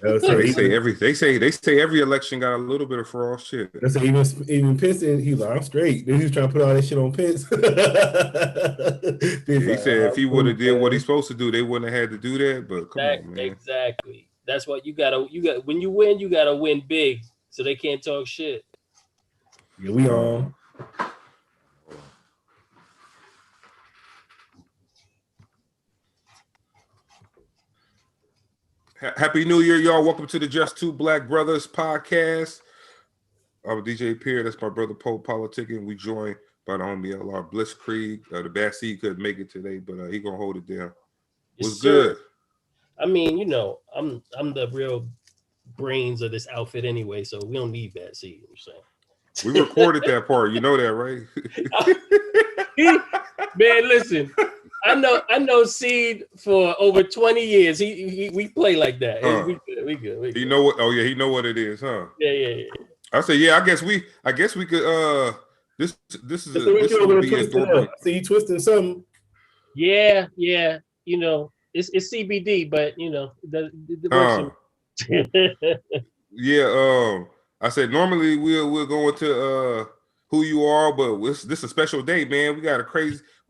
So They say every election got a little bit of fraud shit. That's even Pence, he's like, I'm straight. Then he's trying to put all that shit on Pence. He Like, said if he would cool, have did what he's supposed to do, they wouldn't have had to do that. But come on, man. Exactly. That's what you got. When you win, you gotta win big, so they can't talk shit. Yeah, we on. Happy New Year, y'all. Welcome to the Just Two Black Brothers podcast. I'm DJ Pierre. That's my brother, Politickin. We joined by the homie LR Blitzkrieg. The Bad Seed couldn't make it today, but he gonna hold it down. What's good? I mean, I'm the real brains of this outfit anyway, so we don't need Bad Seed. We recorded that part. You know that, right? Man, listen. I know Seed for over 20 years. We play like that. We good. He know what? Oh yeah, he know what it is, huh? Yeah. I say yeah. I guess we could. This would be his doorbell. See you twisting something. Yeah. It's CBD, but the yeah. I said normally we'll go into who you are, but this is a special day, man.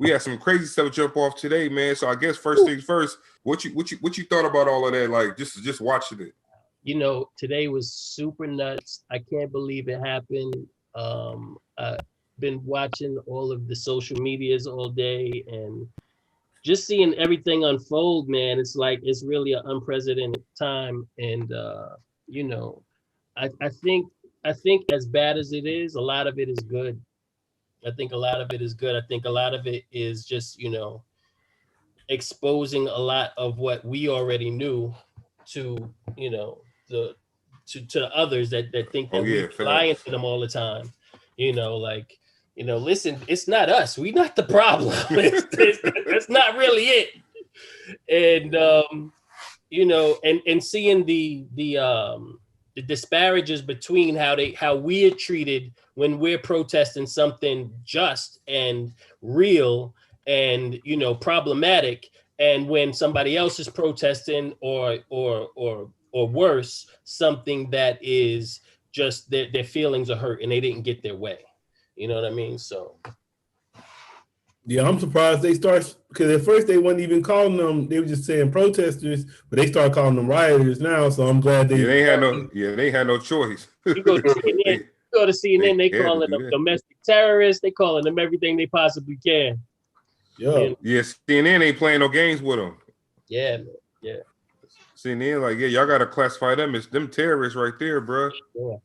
We had some crazy stuff jump off today, man. So I guess first things first, what you thought about all of that? Like just watching it. Today was super nuts. I can't believe it happened. I've been watching all of the social medias all day and just seeing everything unfold, man. It's like it's really an unprecedented time, and I think as bad as it is, a lot of it is good. I think a lot of it is good. I think a lot of it is just, exposing a lot of what we already knew to, to others that think that we lie into them all the time. Listen, it's not us. We're not the problem. That's not really it. And and seeing the disparages between how we are treated when we're protesting something just and real and problematic, and when somebody else is protesting or worse, something that is just their feelings are hurt and they didn't get their way. You know what I mean? So yeah, I'm surprised they start, because at first they weren't even calling them. They were just saying protesters, but they started calling them rioters now. So I'm glad they had no choice. You go to CNN, they calling them domestic terrorists. They calling them everything they possibly can. Yeah, CNN ain't playing no games with them. Yeah, man. Yeah. CNN, like, y'all gotta classify them as them terrorists right there, bro. Yeah,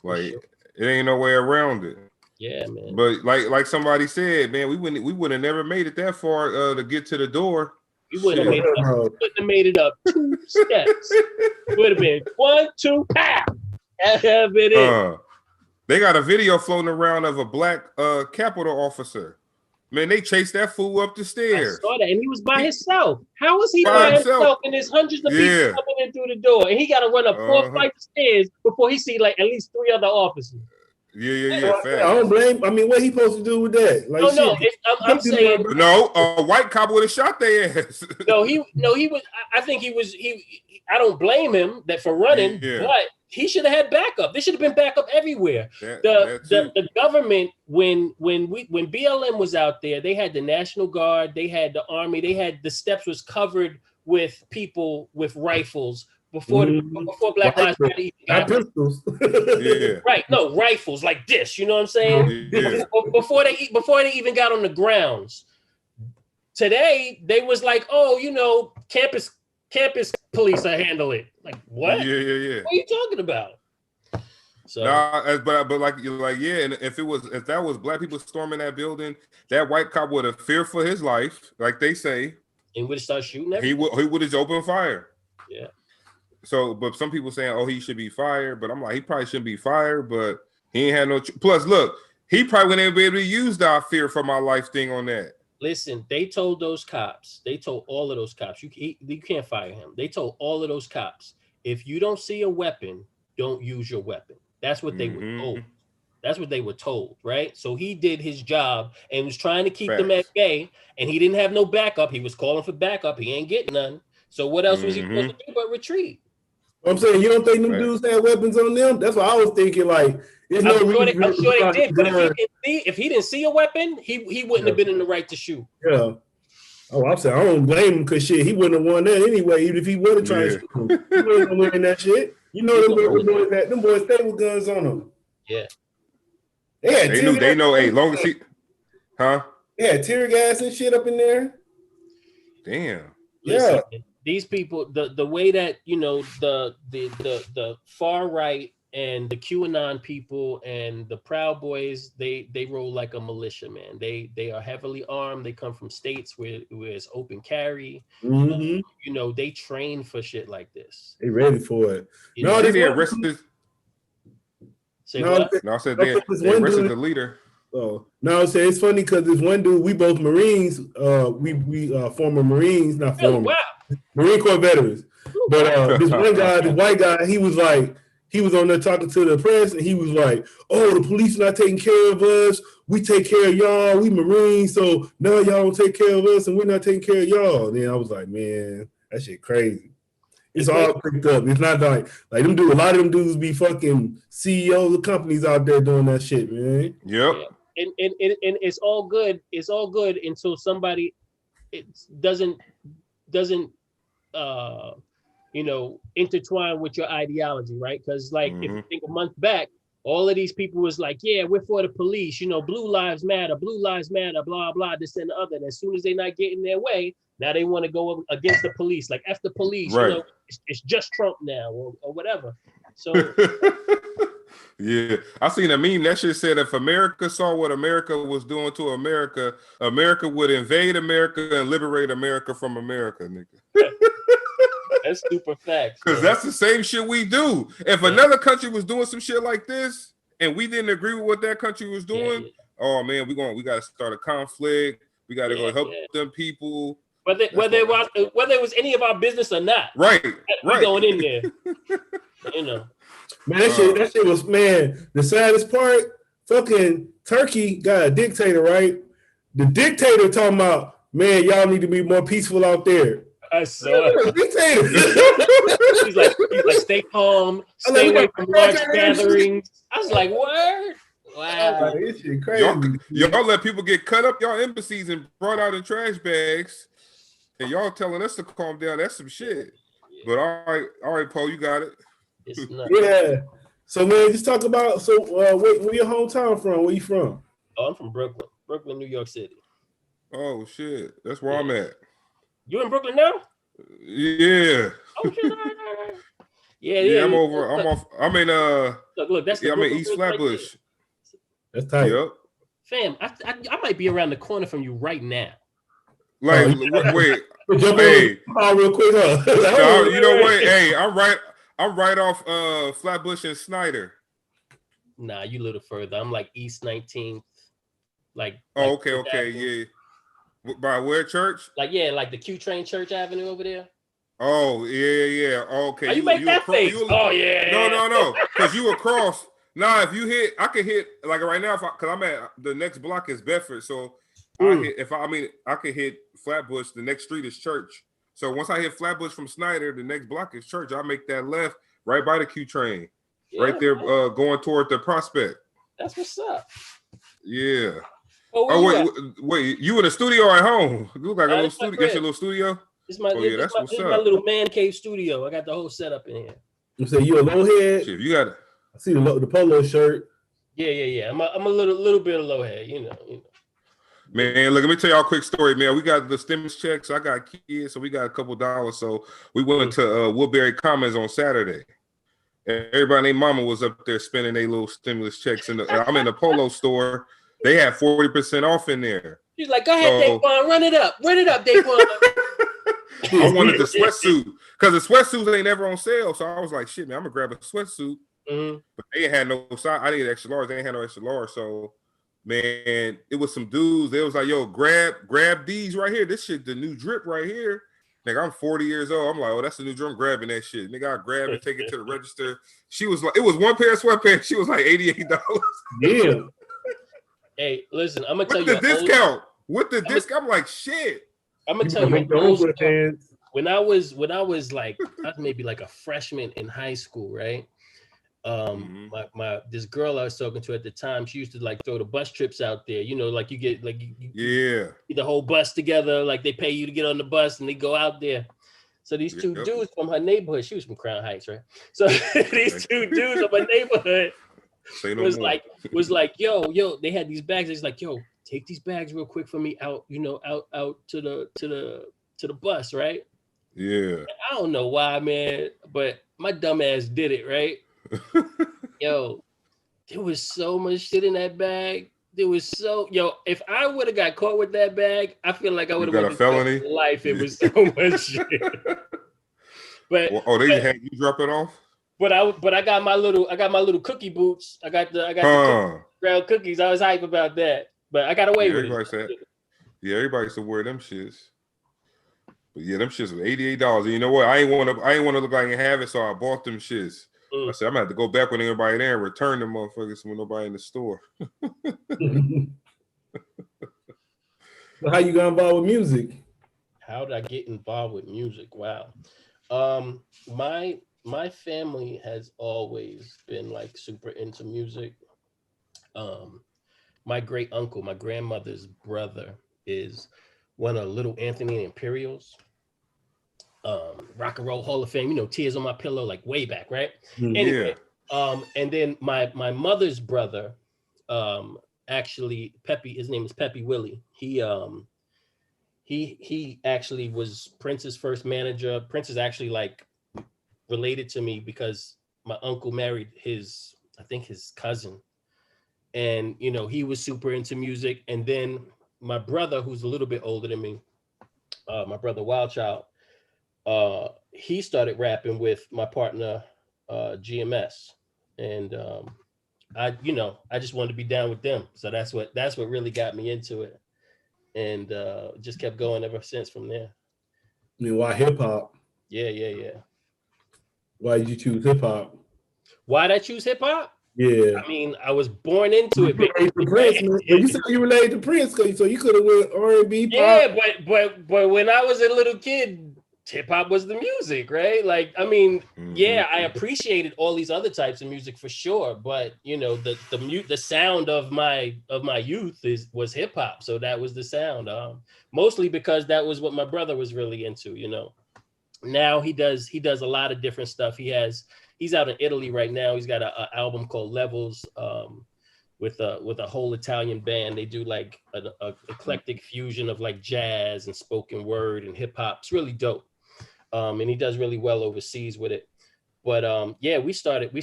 it ain't no way around it. Yeah, man. But like somebody said, man, we would have never made it that far to get to the door. We wouldn't have made it up 2 steps. Would have been 1, 2, pow. They got a video floating around of a black Capitol officer. Man, they chased that fool up the stairs. I saw that, and he was by himself. How was he by himself? And there's hundreds of people coming in through the door, and he got to run up 4 flights of stairs before he see like at least 3 other officers. Yeah. I don't blame. I mean, what he supposed to do with that? Like, I'm saying no. A white cop would have shot their ass. He was. I think he was. I don't blame him for running, but he should have had backup. There should have been backup everywhere. The government, when BLM was out there, they had the National Guard, they had the Army, they had the steps was covered with people with rifles. Before Black Lives Matter even got pistols. Right, no, rifles like this, you know what I'm saying? Yeah. Before they even got on the grounds. Today they was like, campus police handle it. Like what? Yeah. What are you talking about? So but like and if that was black people storming that building, that white cop would have feared for his life, like they say. And would have started shooting everything. He would have opened fire. Yeah. So, but some people saying, he should be fired. But I'm like, he probably shouldn't be fired. But he ain't had no. Plus, look, he probably wouldn't be able to use the fear for my life thing on that. Listen, they told those cops. They told all of those cops, you can't fire him. They told all of those cops, if you don't see a weapon, don't use your weapon. That's what they were told. That's what they were told, right? So he did his job and was trying to keep them at bay, and he didn't have no backup. He was calling for backup. He ain't getting none. So what else was he supposed to do but retreat? I'm saying, you don't think them dudes had weapons on them? That's what I was thinking. Like, I'm sure they did, but if he didn't see a weapon, he wouldn't have been in the right to shoot. Yeah. Oh, I'm saying I don't blame him because shit, he wouldn't have won that anyway, even if he would have tried to shoot him. He wouldn't have won that shit. You know them boys stay with guns on them. Yeah. They know, hey, long as he, huh? Yeah, tear gas and shit up in there. Damn. Listen, these people, the way that the far right and the QAnon people and the Proud Boys, they roll like a militia, man. They are heavily armed. They come from states where it's open carry. Mm-hmm. They train for shit like this. They ready for it. They arrested. Say what? No, I said they arrested the leader. Oh no, I say it's funny because this one dude, we both Marines, we former Marines, not former Marine Corps veterans. But this one guy, this white guy, he was on there talking to the press, and he was like, "Oh, the police are not taking care of us. We take care of y'all. We Marines, so now y'all don't take care of us, and we're not taking care of y'all." And then I was like, "Man, that shit crazy." It's all picked up. It's not like them dudes. A lot of them dudes be fucking CEOs of companies out there doing that shit, man. Yep. Yeah. And it's all good. It's all good until somebody doesn't intertwine with your ideology, right? Because if you think a month back, all of these people was like, yeah, we're for the police, blue lives matter, blah blah, this and the other. And as soon as they're not getting their way, now they want to go against the police, like F the police, right. It's just Trump now or whatever. So yeah, I seen a meme that shit said if America saw what America was doing to America, America would invade America and liberate America from America, nigga. That's super facts. Because that's the same shit we do. If another country was doing some shit like this and we didn't agree with what that country was doing, oh man, we got to start a conflict. We got to go help them people. Whether it was any of our business or not. Right. Going in there. Man, that shit was, man, the saddest part, fucking Turkey got a dictator, right? The dictator talking about, man, y'all need to be more peaceful out there. I saw it. He's like, stay calm, stay away from large gatherings. I was like, what? Wow. This shit crazy. Y'all let people get cut up y'all embassies and brought out in trash bags, and y'all telling us to calm down. That's some shit. But all right, Paul, you got it. Yeah. So man, just talk about where your hometown from? Where you from? Oh, I'm from Brooklyn, New York City. Oh shit, that's where I'm at. You in Brooklyn now? Yeah. Oh shit. Yeah. I'm over. I'm in Look. That's I'm in East Flatbush. That's tight. Yep. Fam, I might be around the corner from you right now. Like, wait. Hey, real quick, huh? You know what? Hey, I'm right off Flatbush and Snyder. Nah, you a little further. I'm like East 19th. Okay, yeah. By where church? Like the Q Train Church Avenue over there. Oh, yeah. Okay. Oh, you make that face. Oh, yeah. No. Because you across. Nah, if you hit, I can hit, like right now, because I'm at, the next block is Bedford. So I can hit Flatbush, the next street is Church. So once I hit Flatbush from Snyder, the next block is Church. I make that left right by the Q Train. Right there, going toward the Prospect. That's what's up. Yeah. Wait, you in the studio or at home? You look like a little studio. Get your little studio. This my little man cave studio. I got the whole setup in here. You say you a low head? Shit, you got it. I see the polo shirt. Yeah. I'm a little bit of low head, you know. Man, look, let me tell y'all a quick story, man. We got the stimulus checks. I got kids, so we got a couple dollars. So we went to Woodbury Commons on Saturday. And everybody named Mama was up there spending their little stimulus checks. I'm in the polo store. They had 40% off in there. She's like, go ahead, Daquan, run it up, Daquan. I wanted the sweatsuit because the sweatsuits ain't never on sale. So I was like, shit, man, I'm gonna grab a sweatsuit. But they ain't had no size. I needed extra large. They ain't had no extra large. So, man, it was some dudes. They was like, yo, grab these right here. This shit, the new drip right here. Nigga, I'm 40 years old. I'm like, oh, that's the new drip. I'm grabbing that shit. Nigga, I grabbed it, take it to the register. She was like, it was one pair of sweatpants. She was like $88. Yeah. Hey, listen, I'm gonna tell you. With the discount, I'm like, shit. I'm gonna tell you an old story. when I was like, I was maybe like a freshman in high school, right? My this girl I was talking to at the time, she used to like throw the bus trips out there. You know, like you get like you get the whole bus together, like they pay you to get on the bus and they go out there. So these two dudes from her neighborhood, she was from Crown Heights, right? So these two dudes from her neighborhood was like, yo, they had these bags. It's like, yo, take these bags real quick for me out, out to the bus, right? Yeah. And I don't know why, man, but my dumb ass did it, right? Yo, there was so much shit in that bag. If I would have got caught with that bag, I feel like I would have got a felony life. It was so much shit. But they had you drop it off. But I got my little cookie boots. I got the ground cookies. I was hype about that, but I got away with it. Everybody used to wear them shits. But yeah, them shits was $88. And you know what? I ain't want to look like I have it, so I bought them shits. I said I'm gonna have to go back when everybody there and return them motherfuckers when nobody in the store. So how you got involved with music? How did I get involved with music? Wow. My family has always been like super into music. My great uncle, my grandmother's brother, is one of Little Anthony Imperials. Rock and Roll Hall of Fame, Tears on My Pillow, like way back, right? Anyway, and then my mother's brother, actually Peppy, his name is Peppy Willie. He actually was Prince's first manager. Prince is actually like related to me because my uncle married his cousin, and he was super into music. And then my brother, who's a little bit older than me, my brother Wildchild, he started rapping with my partner GMS, and I just wanted to be down with them, so that's what really got me into it, and just kept going ever since from there. I mean, why hip hop? Yeah. Why did you choose hip hop? Why did I choose hip hop? Yeah, I mean, I was born into it. Prince, man. But you said you related to Prince, so you could have went R&B. Yeah, but when I was a little kid, hip hop was the music, right? Like, I mean, yeah, I appreciated all these other types of music for sure, but the sound of my youth was hip hop, so that was the sound. Mostly because that was what my brother was really into. Now he does a lot of different stuff. He's out in Italy right now. He's got an album called Levels, with a whole Italian band. They do like an eclectic fusion of like jazz and spoken word and hip hop. It's really dope. And he does really well overseas with it. But yeah, we started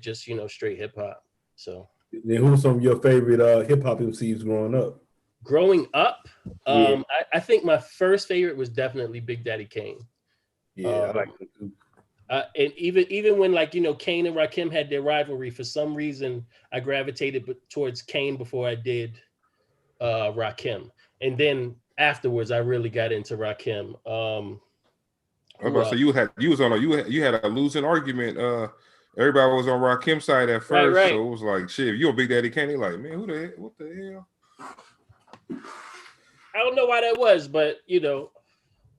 just straight hip hop. So then who's some of your favorite hip hop MCs growing up? Growing up, I think my first favorite was definitely Big Daddy Kane. Yeah, I like him too. And even when Kane and Rakim had their rivalry, for some reason I gravitated towards Kane before I did Rakim, and then afterwards I really got into Rakim. I'm about to say you had a losing argument. Everybody was on Rakim's side at first, right. So it was like, shit, if you a Big Daddy Kane, like, man, what the hell? I don't know why that was, but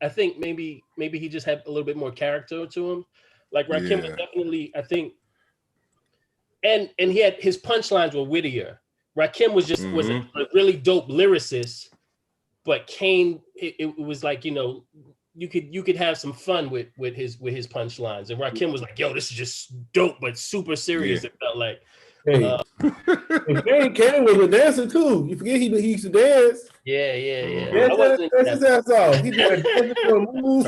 I think maybe he just had a little bit more character to him. Like Rakim was definitely, I think, and he had his punchlines were wittier. Rakim was just was a really dope lyricist, but Kane, it was like you could have some fun with his punchlines, and Rakim was like, yo, this is just dope but super serious. It felt like. Hey, Kane was a dancer too. You forget he used to dance. Yeah. That's his ass off. He did a move.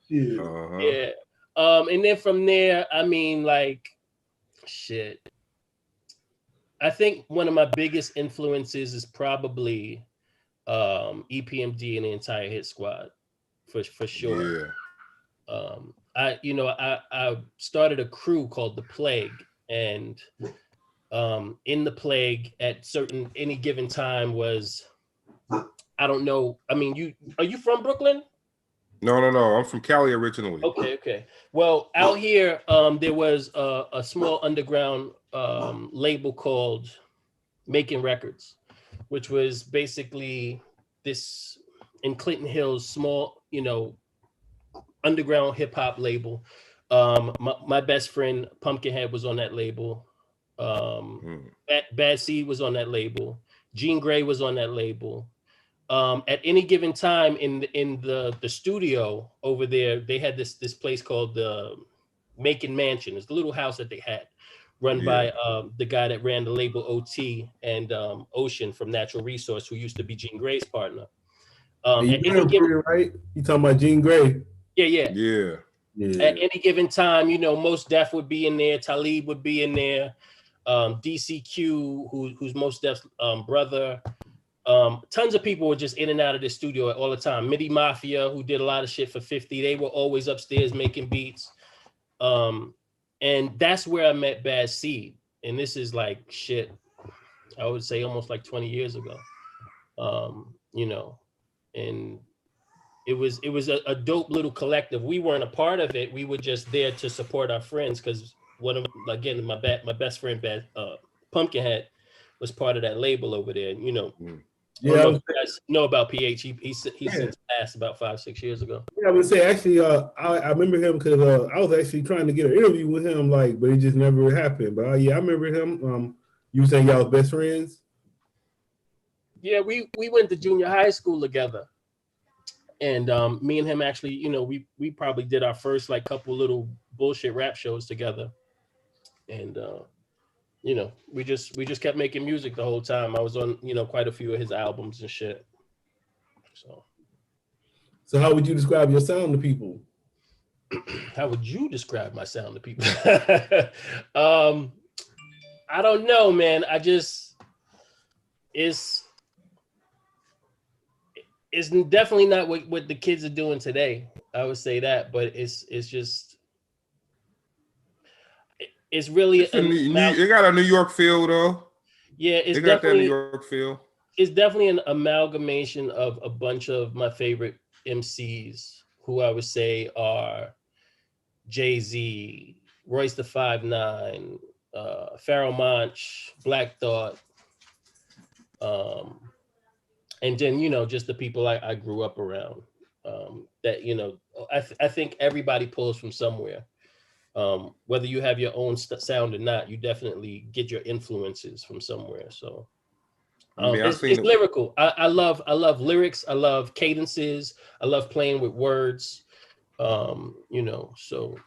Yeah. And then from there, I mean, like, shit. I think one of my biggest influences is probably EPMD and the entire Hit Squad, for sure. Yeah. I started a crew called The Plague, and in The Plague at any given time was, I don't know. I mean, are you from Brooklyn? No. I'm from Cali originally. Okay. Well, out here, there was a small underground label called Making Records, which was basically this in Clinton Hills, small, underground hip hop label. My best friend Pumpkinhead was on that label. Bad Seed was on that label. Jean Grey was on that label. At any given time in the studio over there, they had this place called the Macon Mansion. It's the little house that they had, run by the guy that ran the label OT and Ocean from Natural Resource, who used to be Jean Grey's partner. Right? You talking about Jean Grey? Yeah. At any given time, you know, Mos Def would be in there, Talib would be in there, DCQ, who's Mos Def's brother. Tons of people were just in and out of the studio all the time. Midi Mafia, who did a lot of shit for 50, they were always upstairs making beats. And that's where I met Bad Seed. And this is like shit, I would say almost like 20 years ago. You know, and it was a dope little collective. We weren't a part of it. We were just there to support our friends, because one of, again, my best friend Pumpkinhead was part of that label over there. You know, you guys know about PH. He's since passed about 5-6 years ago. Yeah, I would say actually, I remember him because I was actually trying to get an interview with him, like, but it just never happened. But yeah, I remember him. You were saying y'all was best friends? Yeah, we went to junior high school together. And me and him actually, you know, we probably did our first like couple little bullshit rap shows together. And you know, we just kept making music the whole time. I was on, you know, quite a few of his albums and shit. So how would you describe your sound to people? How would you describe my sound to people? I don't know, man. It's definitely not what the kids are doing today. I would say that, but it's really it got a New York feel though. Yeah, it got that New York feel. It's definitely an amalgamation of a bunch of my favorite MCs, who I would say are Jay-Z, Royce the 5'9", Pharoah Monch, Black Thought, and then, you know, just the people I grew up around. That, you know, I think everybody pulls from somewhere. Whether you have your own sound or not, you definitely get your influences from somewhere. So it's lyrical. I love lyrics. I love cadences. I love playing with words. You know, so.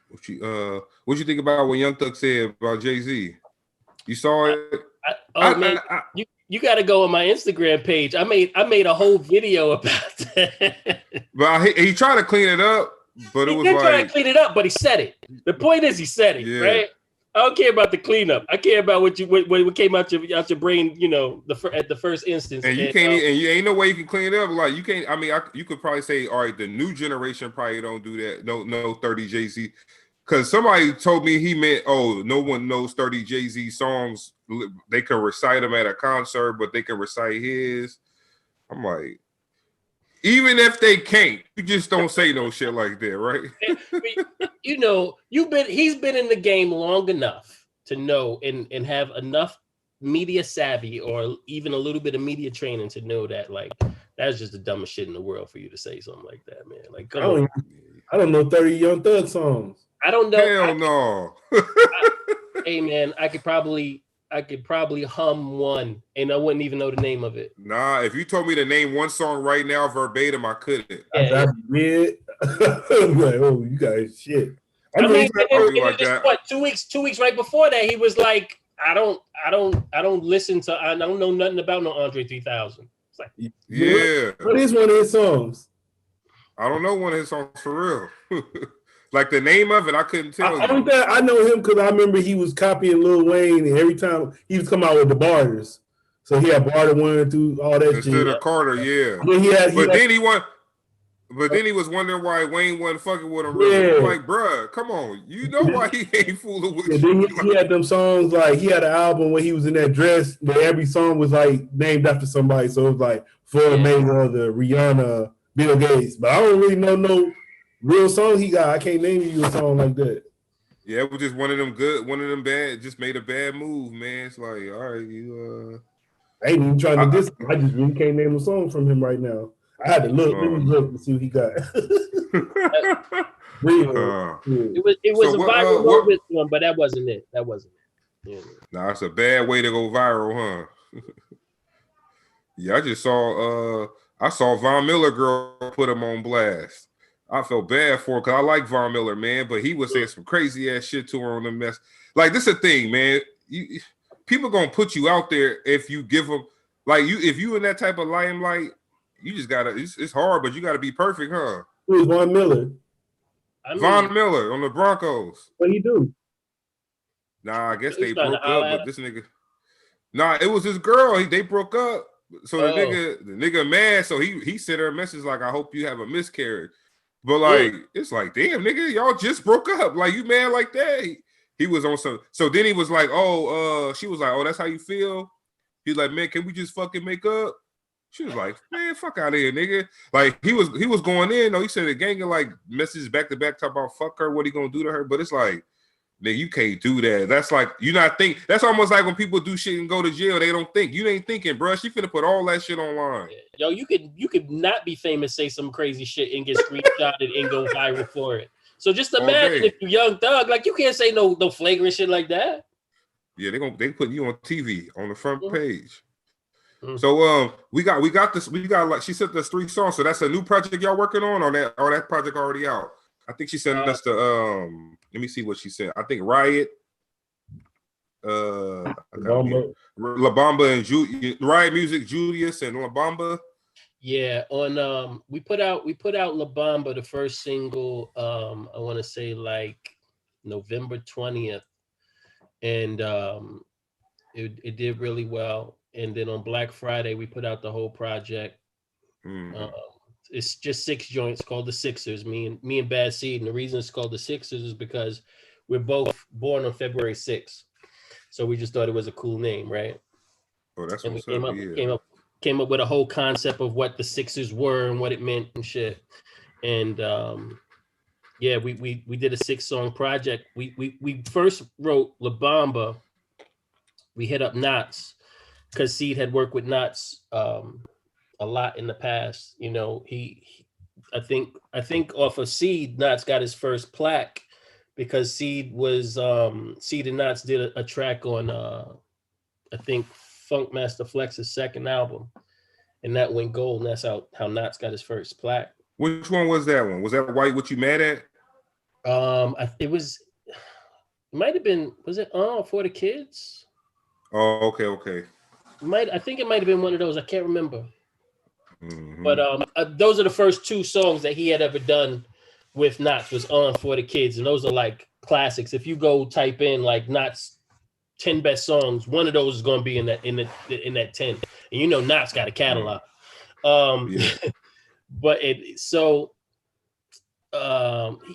What you think about what Young Thug said about Jay-Z? You saw it? You got to go on my Instagram page. I made a whole video about that. But he tried to clean it up, but it was like, trying to clean it up, but he said it. The point is, he said it, right? I don't care about the cleanup. I care about what came out your brain, you know, at the first instance. And you can't, and you ain't no way you can clean it up. Like you can't. I mean, you could probably say, all right, the new generation probably don't do that. No 30 Jay-Z. Because somebody told me he meant, oh, no one knows 30 Jay-Z songs. They can recite them at a concert, but they can recite his. I'm like, even if they can't, you just don't say no shit like that, right? You know, he's been in the game long enough to know and have enough media savvy, or even a little bit of media training, to know that, like, that's just the dumbest shit in the world for you to say something like that, man. Like, I don't know 30 Young Thug songs. I don't know. Hell no. Hey man, I could probably hum one, and I wouldn't even know the name of it. Nah, if you told me to name one song right now verbatim, I couldn't. That's weird. I'm like, oh, you guys shit. I mean, what, 2 weeks right before that, he was like, I don't listen to, I don't know nothing about no Andre 3000. It's like, yeah. What is one of his songs? I don't know one of his songs for real. Like the name of it, I couldn't tell you. I know him because I remember he was copying Lil Wayne, and every time he was coming out with the bars. So he had Barter 1 and 2, all that shit. Instead of Carter, yeah. But then he was wondering why Wayne wasn't fucking with him. Really. Yeah. Like, bruh, come on. You know why he ain't fooling with you. Then he had them songs, like, he had an album where he was in that dress, but every song was, like, named after somebody. So it was, like, Floyd Mayweather, Rihanna, Bill Gates. But I don't really know no real song he got. I can't name you a song like that. Yeah, it was just one of them bad, just made a bad move, man. It's like, all right, you I ain't even trying to diss him. I just really can't name a song from him right now. I had to look. Let me look to see what he got. It was a viral moment one, but that wasn't it. That wasn't it. Yeah. Nah, it's a bad way to go viral, huh? Yeah, I saw Von Miller girl put him on blast. I felt bad for her because I like Von Miller, man, but he was saying some crazy ass shit to her on the mess. Like, this is a thing, man. People gonna put you out there if you give them, like, if you in that type of limelight, you just gotta. It's hard, but you gotta be perfect, huh? Who's Von Miller? Von Miller on the Broncos. What he do? Nah, I guess they broke up, but this nigga. Nah, it was his girl. They broke up. So the nigga mad. So he sent her a message like, "I hope you have a miscarriage." But like, it's like, damn, nigga, y'all just broke up. Like, you mad like that? He was on some. So then he was like, she was like, "Oh, that's how you feel." He's like, "Man, can we just fucking make up?" She was like, "Man, fuck out of here, nigga." Like, he was going in. He said the gang of like messages back to back talk about fuck her, what he gonna do to her. But it's like, nigga, you can't do that. That's like, you not think. That's almost like when people do shit and go to jail, they don't think. You ain't thinking, bro. She finna put all that shit online. Yo, you could not be famous, say some crazy shit and get screenshotted and go viral for it. So just imagine if you Young Thug, like, you can't say no flagrant shit like that. Yeah, they put you on TV on the front page. So we got this. We got, like, she sent us 3 songs. So that's a new project y'all working on, or that project already out? I think she sent us the let me see what she said. I think Riot, La Bamba and Riot Music, Julius and La Bamba. Yeah, on we put out La Bamba, the first single, I want to say like November 20th, and it did really well. And then on Black Friday we put out the whole project. It's just 6 joints called the Sixers, me and Bad Seed. And the reason it's called the Sixers is because we're both born on February 6th. So we just thought it was a cool name, right? Oh, that's and what's up. Came up with a whole concept of what the Sixers were and what it meant and shit. And yeah, we did a 6-song project. We first wrote La Bamba. We hit up Knots because Seed had worked with Knots a lot in the past. You know, I think off of Seed, Knots got his first plaque because Seed and Knots did a track on I think Funk Master Flex's second album, and that went gold, and that's how Knots got his first plaque. Which one was that one? Was that White What You Mad At? It might have been, was it For the Kids? Oh, okay. I think it might have been one of those. I can't remember. But those are the first 2 songs that he had ever done with Knots, was For the Kids, and those are like classics. If you go type in like Knots 10 best songs, one of those is going to be in that 10, and you know Knots got a catalog. But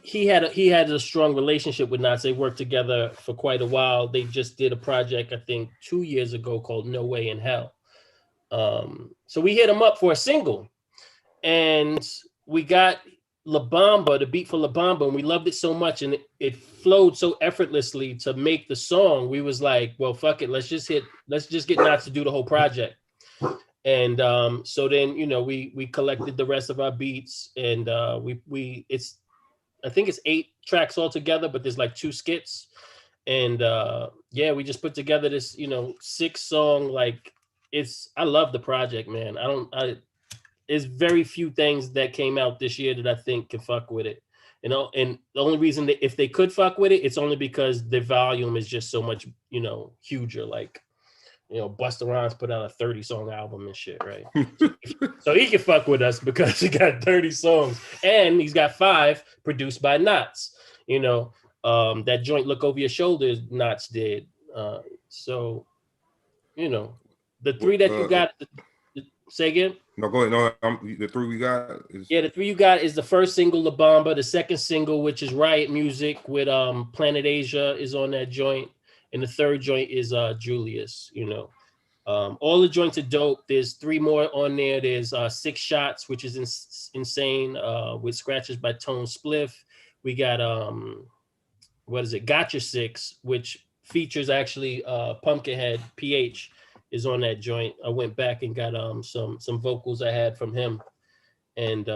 he had a strong relationship with Knots. They worked together for quite a while. They just did a project, I think 2 years ago, called No Way in Hell. So we hit him up for a single, and we got La Bamba, the beat for La Bamba, and we loved it so much, and it flowed so effortlessly to make the song. We was like, well, fuck it, let's just get Knots to do the whole project. And so then, you know, we collected the rest of our beats, and I think it's 8 tracks altogether, but there's like 2 skits, and yeah, we just put together this, you know, 6-song, like, I love the project, man. There's very few things that came out this year that I think can fuck with it. You know, and the only reason that if they could fuck with it, it's only because the volume is just so much, you know, huger. Like, you know, Busta Rhymes put out a 30-song album and shit, right? So he can fuck with us because he got 30 songs, and he's got 5 produced by Knots. You know, that joint Look Over Your Shoulders, Knots did. So, you know, the 3 that you got. Say again? No, go ahead. No, the 3 we got is... Yeah, the 3 you got is the first single, La Bamba. The second single, which is Riot Music with Planet Asia, is on that joint. And the 3rd joint is Julius, you know. All the joints are dope. There's 3 more on there. There's 6 Shots, which is insane, with scratches by Tone Spliff. We got, Gotcha 6, which features actually Pumpkinhead, PH, is on that joint. I went back and got some vocals I had from him, and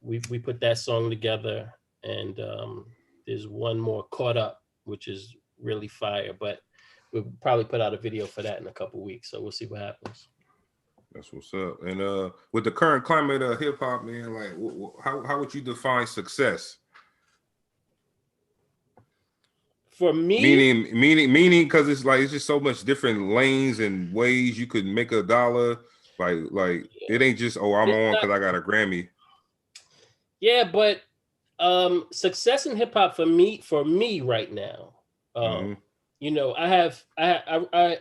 we put that song together, and there's one more, Caught Up, which is really fire, but we'll probably put out a video for that in a couple weeks, so we'll see what happens. That's what's up. And with the current climate of hip hop, man, like how would you define success? For me, meaning, because it's like it's just so much different lanes and ways you could make a dollar. Like it ain't just, oh, I'm on because I got a Grammy. Yeah, but success in hip hop for me right now, you know, I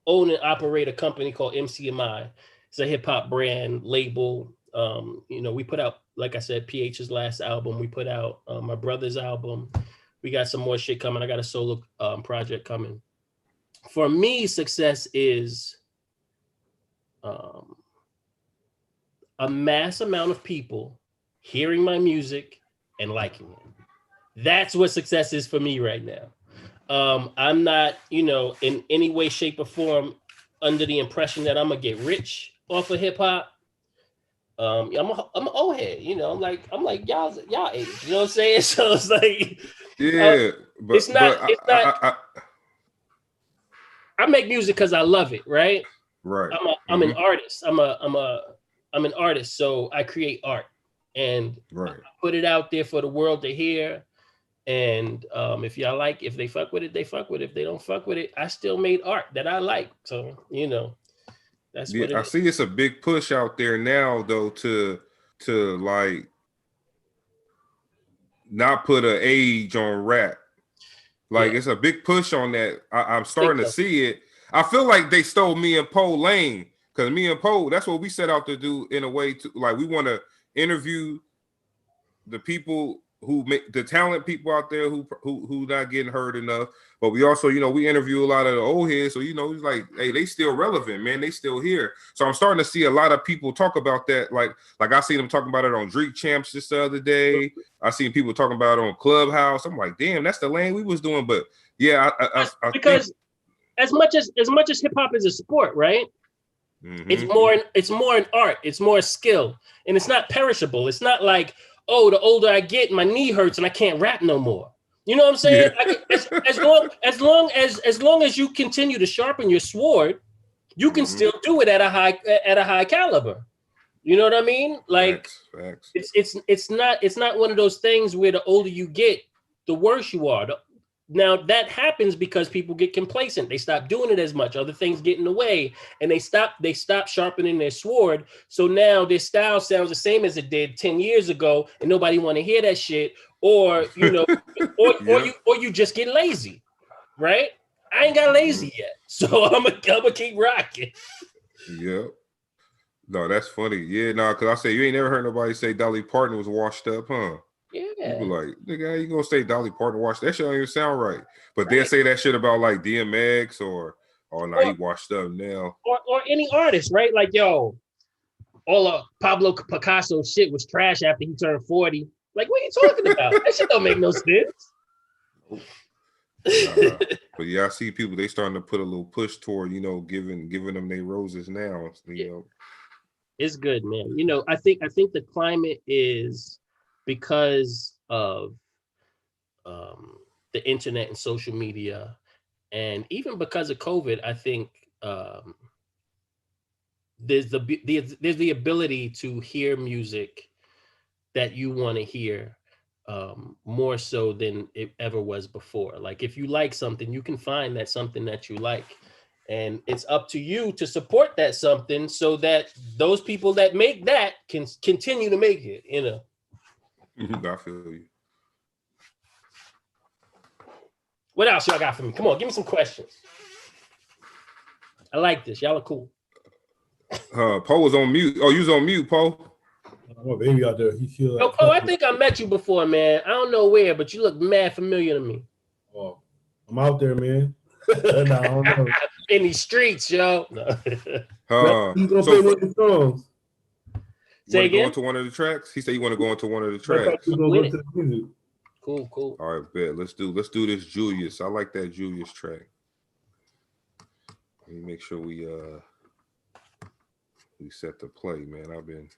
own and operate a company called MCMI. It's a hip hop brand label. You know, we put out, like I said, PH's last album. We put out my brother's album. We got some more shit coming. I got a solo project coming. For me, success is a mass amount of people hearing my music and liking it. That's what success is for me right now. I'm not, you know, in any way, shape, or form under the impression that I'm gonna get rich off of hip hop. I'm an old head, you know. I'm like y'all age, you know what I'm saying? So it's like, yeah, but it's not. I make music because I love it, right? Right. I'm an artist. I'm an artist, so I create art, and I put it out there for the world to hear. And if they fuck with it, they fuck with it. If they don't fuck with it, I still made art that I like. So, you know, that's what it is. I see it's a big push out there now, though, to like not put an age on rap. Like it's a big push on that. I'm starting to see it. I feel like they stole me and Poe lane, because me and Poe, that's what we set out to do in a way. To like, we want to interview the people who make the talent people out there who not getting heard enough, but we also, you know, we interview a lot of the old heads, so you know, it's like, hey, they still relevant, man, they still here. So I'm starting to see a lot of people talk about that, like I seen them talking about it on Drink Champs just the other day. I seen people talking about it on Clubhouse. I'm like, damn, that's the lane we was doing. But yeah, I because think, as much as hip hop is a sport, right? It's more an art, it's more a skill, and it's not perishable. It's not like, oh, the older I get, my knee hurts and I can't rap no more. You know what I'm saying? Yeah. As long as you continue to sharpen your sword, you can still do it at a high caliber. You know what I mean? Like facts. It's not one of those things where the older you get, the worse you are. Now that happens because people get complacent. They stop doing it as much. Other things get in the way, and they stop sharpening their sword. So now their style sounds the same as it did 10 years ago, and nobody want to hear that shit. Or you know, or you just get lazy, right? I ain't got lazy yet, so I'm gonna keep rocking. Yep. No, that's funny. Yeah, no, because I say you ain't never heard nobody say Dolly Parton was washed up, huh? Yeah. People like, nigga, how you gonna say Dolly Parton washed? That shit don't even sound right. But they'll say that shit about like DMX or he washed up now. Or any artist, right? Like, yo, all of Pablo Picasso shit was trash after he turned 40. Like, what are you talking about? That shit don't make no sense. But yeah, I see people, they starting to put a little push toward, you know, giving them their roses now. You know. It's good, man. You know, I think the climate is because of the internet and social media, and even because of COVID. I think there's the ability to hear music that you want to hear more so than it ever was before. Like, if you like something, you can find that something that you like. And it's up to you to support that something so that those people that make that can continue to make it, you know. I feel you. What else y'all got for me? Come on, give me some questions. I like this. Y'all are cool. Poe was on mute. Oh, you was on mute, Poe. Oh, baby out there. He feel like, I think I met you before, man. I don't know where, but you look mad familiar to me. Oh, I'm out there, man. No, I don't know. In these streets, yo. No. He's gonna play one of the songs. Say again? Go into one of the tracks? He said you want to go into one of the tracks. Cool. All right, bet. Let's do this Julius. I like that Julius track. Let me make sure we set the play, man.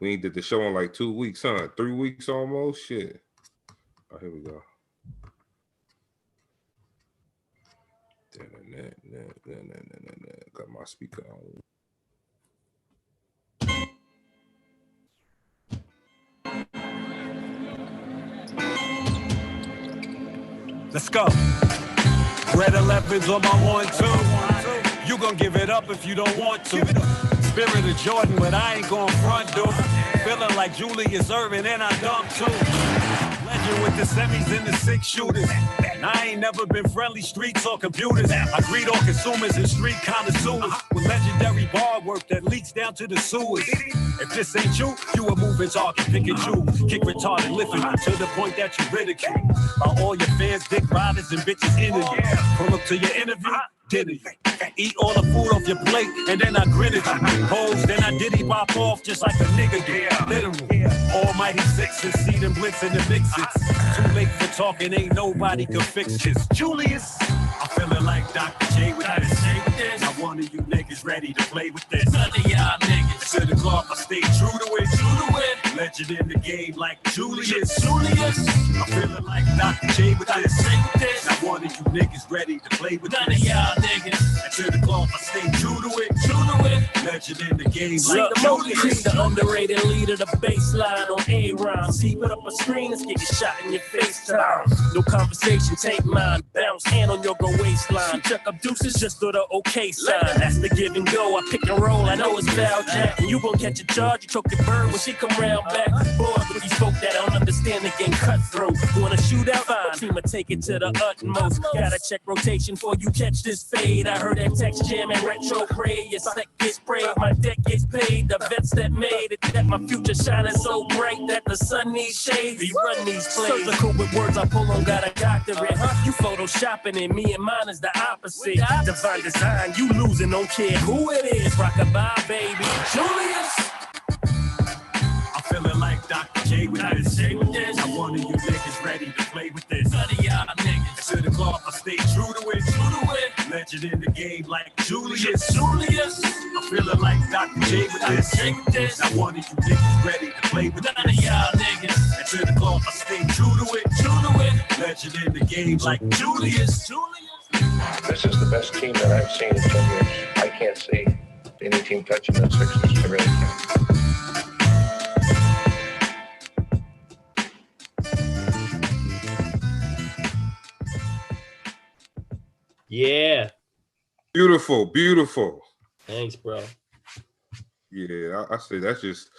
We ain't did the show in like 2 weeks, huh? 3 weeks almost. Shit. Oh, here we go. Got my speaker on. Let's go. Red 11's on my 1-2. You gon' give it up if you don't want to. Spirit of Jordan, but I ain't gon' front, dude. Feeling like Julius Erving and I dunk too. Legend with the semis and the 6 shooters. I ain't never been friendly streets or computers. I greet all consumers and street connoisseurs with legendary bar work that leaks down to the sewers. If this ain't you a moving target, pick and choose. Kick retarded, lifting to the point that you ridicule. By all your fans, dick riders and bitches interview. Pull up to your interview, dinner you. Eat all the food off your plate and then I grin at you. Pose, then I diddy bop off just like a nigga did. Literal. Almighty sixes, see them blitz in the mixes. Too late for talking, ain't nobody can fix this. Julius, I'm feeling like Dr. J without a shake with this. Now one of you niggas ready to play with this. None of y'all niggas. To the cloth, I stay true to it. Legend in the game like Julius. I'm feeling like Dr. J without a shake with this. Now one of you niggas ready to play with none this. None of y'all niggas. And to the cloth, I stay true to it. Legend in the game like Julius. The underrated leader, the baseline on A-Rhyme. See, put up a screen, it's getting shot in your face time. No conversation, take mine. Bounce, hand on your go waistline. Chuck up deuces, just throw the okay sign. That's the give and go, I pick and roll. I know it's foul, Jack. And you gon' catch a charge, you choke your bird when she come round back. Boy, with these folk that don't understand the game cutthroat. Wanna shoot out? Fine. Team take it to the utmost. Gotta check rotation before you catch this fade. I heard that text jam and retro pray. Your set gets sprayed, my deck gets paid. The vets that made it, that my future shining so bright that the sun needs shade. We run these plays. Surgical with words I pull on, got a doctorate. You photoshopping and me and mine is the opposite. Divine design, you losing, don't care who it is. Rockabye, baby. Julius. I'm feeling like Dr. J without a shake with this. Now one of you niggas ready to play with this. None of y'all niggas. To the cloth, I stay true to it. Legend in the game like Julius. I'm feeling like Dr. J without a shake with this. Now one of you niggas ready to play with none of y'all niggas. And to the cloth, I stay true to it. Legend in the game like Julius. This is the best team that I've seen in 10 years. I can't see any team touching the Sixers. I really can't. Yeah. Beautiful. Thanks, bro. Yeah, I say that's just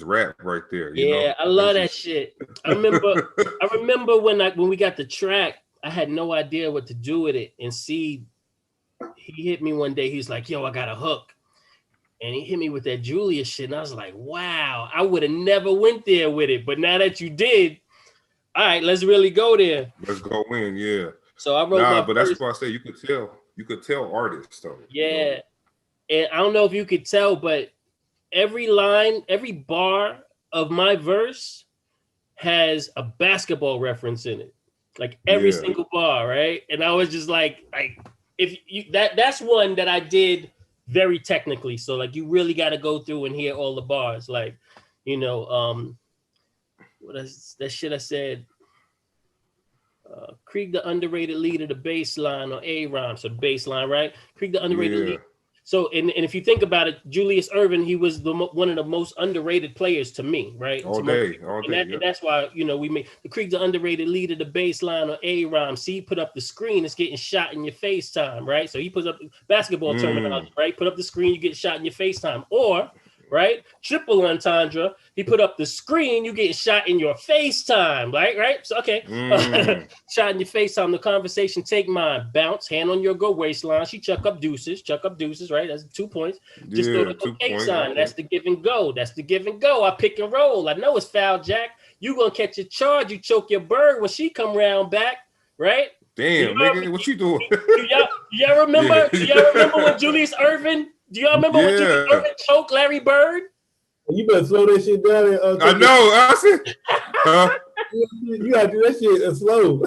rap right there. You Yeah, know? I love that shit. I remember when we got the track, I had no idea what to do with it. And see, he hit me one day. He's like, "Yo, I got a hook," and he hit me with that Julius shit. And I was like, "Wow, I would have never went there with it, but now that you did, all right, let's really go there. Let's go in, yeah." So I wrote but that's why I say you could tell artists though. Yeah, you know? And I don't know if you could tell, but every line, every bar of my verse has a basketball reference in it. Like every single bar, right? And I was just like if you that's one that I did very technically. So like you really got to go through and hear all the bars. Like, you know, what is that shit I said? Krieg the underrated leader, the baseline on A-Rhyme. So the baseline, right? Krieg the underrated leader. So, and if you think about it, Julius Erving, he was one of the most underrated players to me, right? All day. And that's why, you know, we made the Krieg the underrated leader, the baseline on A-Rhyme. See, he put up the screen, it's getting shot in your FaceTime, right? So he puts up basketball terminology, right? Put up the screen, you get shot in your FaceTime. Or, right? Triple entendre. He put up the screen, you get shot in your FaceTime, right? So, okay. Shot in your FaceTime, the conversation, take mine, bounce, hand on your go waistline. She chuck up deuces, right? That's 2 points. Just throw the okay sign. That's the give and go. I pick and roll. I know it's foul, Jack. You gonna catch a charge. You choke your bird when she come round back, right? Damn, nigga, what you doing? Y'all remember? Do y'all remember when Julius Erving? Do y'all remember when Julius Erving choked Larry Bird? You better slow that shit down. I know. I said, you gotta do that shit slow.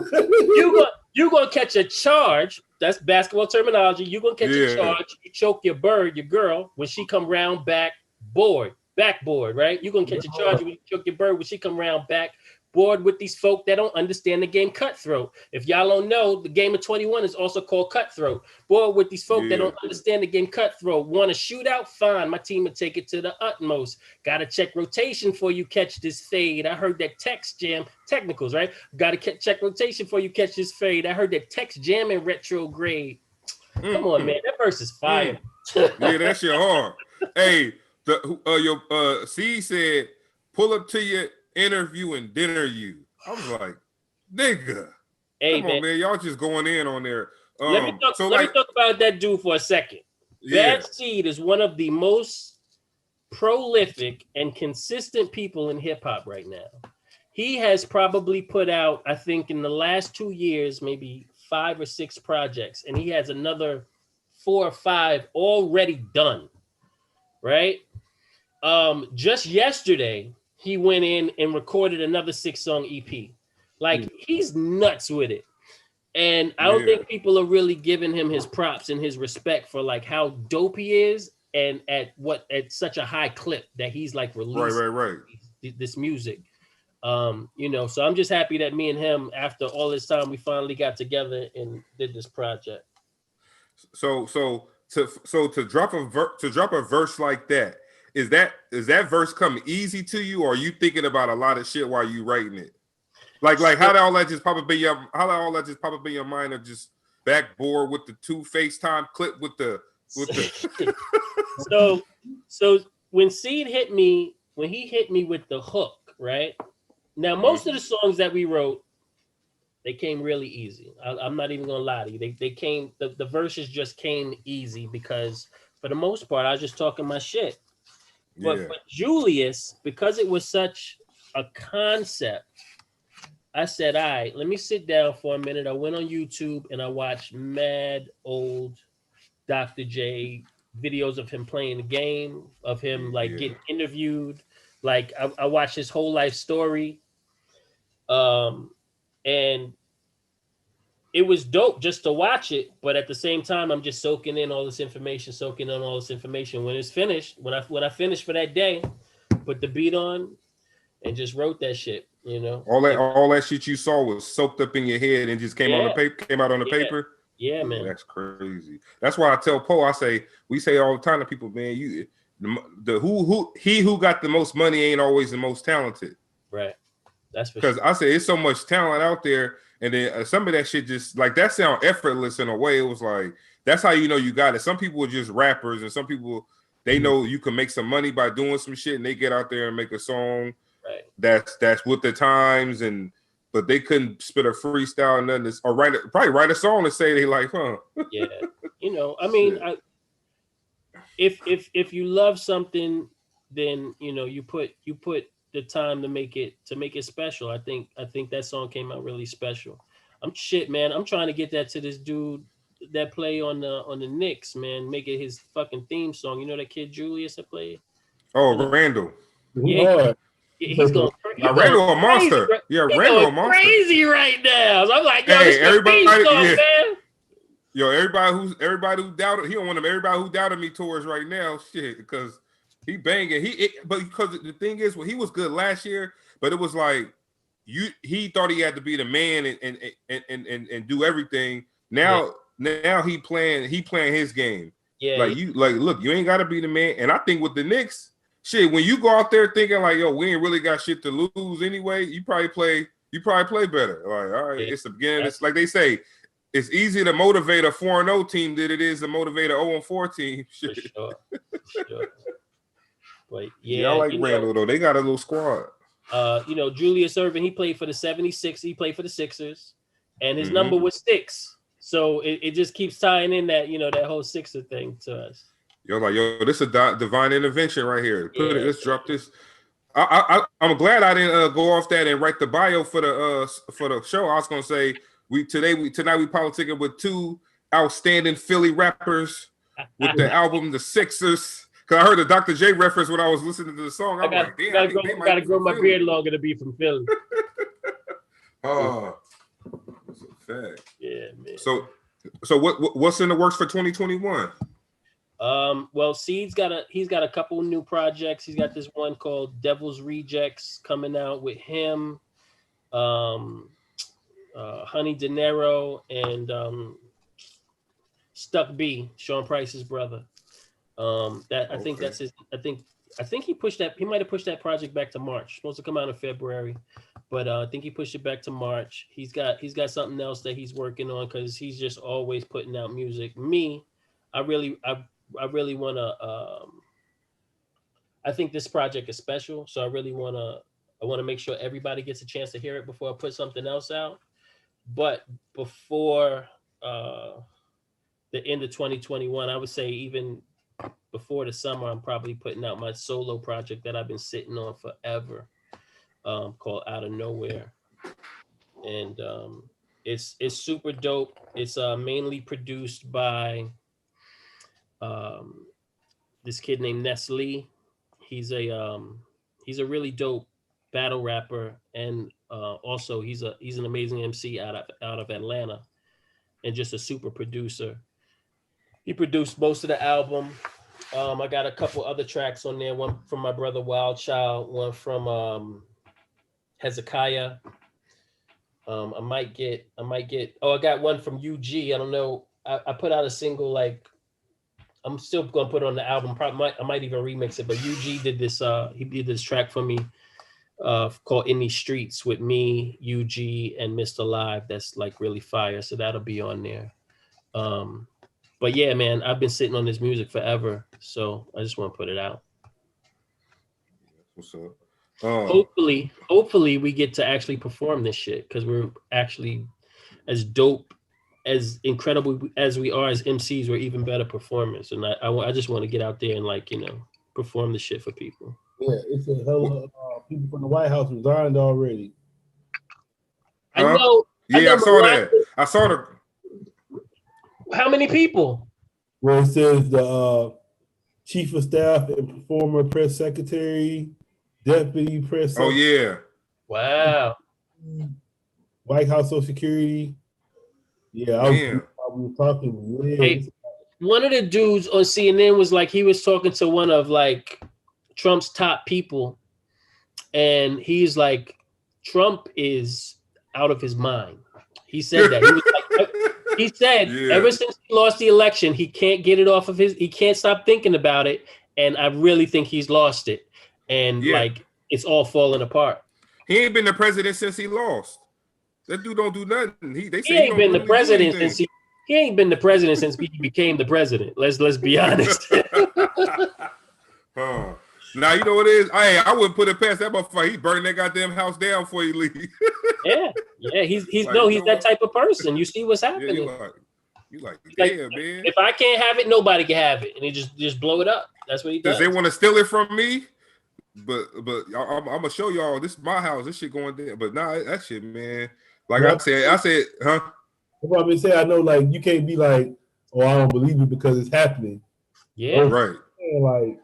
You gonna catch a charge. That's basketball terminology. You gonna catch a charge. You choke your bird, your girl, when she come round back bored. backboard, right? You're gonna catch a charge when you choke your bird when she come around backboard with these folk that don't understand the game cutthroat. If y'all don't know, the game of 21 is also called cutthroat. Board with these folk that don't understand the game cutthroat. Want to shoot out? Fine. My team will take it to the utmost. Gotta check rotation before you catch this fade. I heard that text jam technicals, right? Gotta check rotation before you catch this fade. I heard that text jam in retrograde. Come on, man. That verse is fire. Yeah, that shit hard. Hey, your C said, pull up to your interview and dinner you. I was like, nigga. Hey, come on, man. Y'all just going in on there. Let me talk about that dude for a second. Bad Seed is one of the most prolific and consistent people in hip hop right now. He has probably put out, I think, in the last 2 years, maybe 5 or 6 projects, and he has another 4 or 5 already done. Right? Just yesterday, he went in and recorded another 6-song EP. Like, he's nuts with it. And I don't think people are really giving him his props and his respect for like how dope he is and at such a high clip that he's like releasing this music. You know, so I'm just happy that me and him, after all this time, we finally got together and did this project. So to drop a verse like that, is that verse come easy to you, or are you thinking about a lot of shit while you writing it? Like how did all that just pop up in your mind of just backboard with the 2 FaceTime clip with the So when Seed hit me, when he hit me with the hook, right? Now most of the songs that we wrote, they came really easy. I'm not even gonna lie to you. They came, the verses just came easy because for the most part I was just talking my shit. But for Julius, because it was such a concept, I said, all right, let me sit down for a minute. I went on YouTube and I watched mad old Dr. J videos of him playing the game, of him like getting interviewed. Like I watched his whole life story. And it was dope just to watch it. But at the same time, I'm just soaking in all this information. When it's finished, when I finished for that day, put the beat on and just wrote that shit. You know, all that shit you saw was soaked up in your head and just came on the paper, came out on the paper. Yeah, man, that's crazy. That's why I tell Poe, we say all the time to people, man, who got the most money ain't always the most talented, right? That's because I say it's so much talent out there, and then some of that shit just like that sound effortless in a way. It was like that's how you know you got it. Some people are just rappers, and some people they know you can make some money by doing some shit, and they get out there and make a song. Right. That's with the times, but they couldn't spit a freestyle and nothing, or probably write a song and say they like, huh? Yeah, you know, I mean, if you love something, then you know you put the time to make it special. I think that song came out really special. I'm trying to get that to this dude that play on the Knicks, man. Make it his fucking theme song. You know that kid Julius that played? Oh, Randall. Yeah. He's going crazy. Randall a monster. Randall a monster. Crazy right now. So I'm like, yo, hey, everybody, man. Yo, everybody who doubted, he don't want them. Everybody who doubted me towards right now, shit, because he banging. But because the thing is, well, he was good last year, but it was like he thought he had to be the man and do everything. Now he playing his game. Yeah, look, you ain't got to be the man. And I think with the Knicks. Shit, when you go out there thinking like, yo, we ain't really got shit to lose anyway, you probably play better. Like, all right, it's the beginning. It's like they say, it's easier to motivate a 4-0 team than it is to motivate a 0-4 team. Shit. For sure. But I like Randall though. They got a little squad. You know, Julius Erving, he played for the 76ers, he played for the Sixers, and his number was 6. So it just keeps tying in that, you know, that whole Sixer thing to us. Yo, this is a divine intervention right here. Let's drop this. I'm glad I didn't go off that and write the bio for the show. I was gonna say tonight we politicking with 2 outstanding Philly rappers with the album The Sixers. Cause I heard the Dr. J reference when I was listening to the song. I gotta grow my beard longer to be from Philly. Oh, that's a fact. Yeah, man. So what's in the works for 2021? Well, he's got a couple new projects. He's got this one called Devil's Rejects coming out with him, Honey De Niro, and Stuck B, Sean Price's brother. I think that's his. I think he pushed that. He might have pushed that project back to March. Supposed to come out in February, but I think he pushed it back to March. He's got something else that he's working on because he's just always putting out music. Me, I really want to. I think this project is special, so I really want to make sure everybody gets a chance to hear it before I put something else out. But before the end of 2021, I would say even before the summer, I'm probably putting out my solo project that I've been sitting on forever, called Out of Nowhere. And it's super dope. It's mainly produced by this kid named Nestle. He's a really dope battle rapper, and also he's an amazing MC out of Atlanta, and just a super producer. He produced most of the album. I got a couple other tracks on there. One from my brother Wild Child. One from Hezekiah. I might get. Oh, I got one from UG. I don't know. I put out a single. Like, I'm still gonna put it on the album. I might even remix it. But UG did this. He did this track for me, called "In These Streets" with me, UG, and Mr. Live. That's like really fire. So that'll be on there. But yeah, man, I've been sitting on this music forever, so I just want to put it out. What's up? Hopefully we get to actually perform this shit, because we're actually as dope, as incredible as we are as MCs, we're even better performers. And I just want to get out there and, like, perform the shit for people. Yeah, it's a hell of people from the White House resigned already. I know. Yeah, I saw that. I saw the. How many people? Well, it says the chief of staff and former press secretary, deputy press secretary. Oh, yeah. Wow. White House Social Security. Yeah, I was talking. Yeah. Hey, one of the dudes on CNN was like, he was talking to one of like Trump's top people, and he's like, Trump is out of his mind. He said that. He was like, he said, ever since he lost the election, he can't get it off of he can't stop thinking about it. And I really think he's lost it. And like, it's all falling apart. He ain't been the president since he lost. That dude don't do nothing. He ain't been the president since he ain't been the president since he became the president. Let's be honest. Now, you know what it is? I wouldn't put it past that motherfucker. He's burning that goddamn house down before he leave. Yeah. He's like, that type of person. You see what's happening. You like, man. If I can't have it, nobody can have it, and he just blow it up. That's what he does. They want to steal it from me? But I'm gonna show y'all. This is my house. This shit going there. But nah, that shit, man. Like I said, huh? I probably say, I know, like, you can't be like, oh, I don't believe it because it's happening. Yeah, right. Like,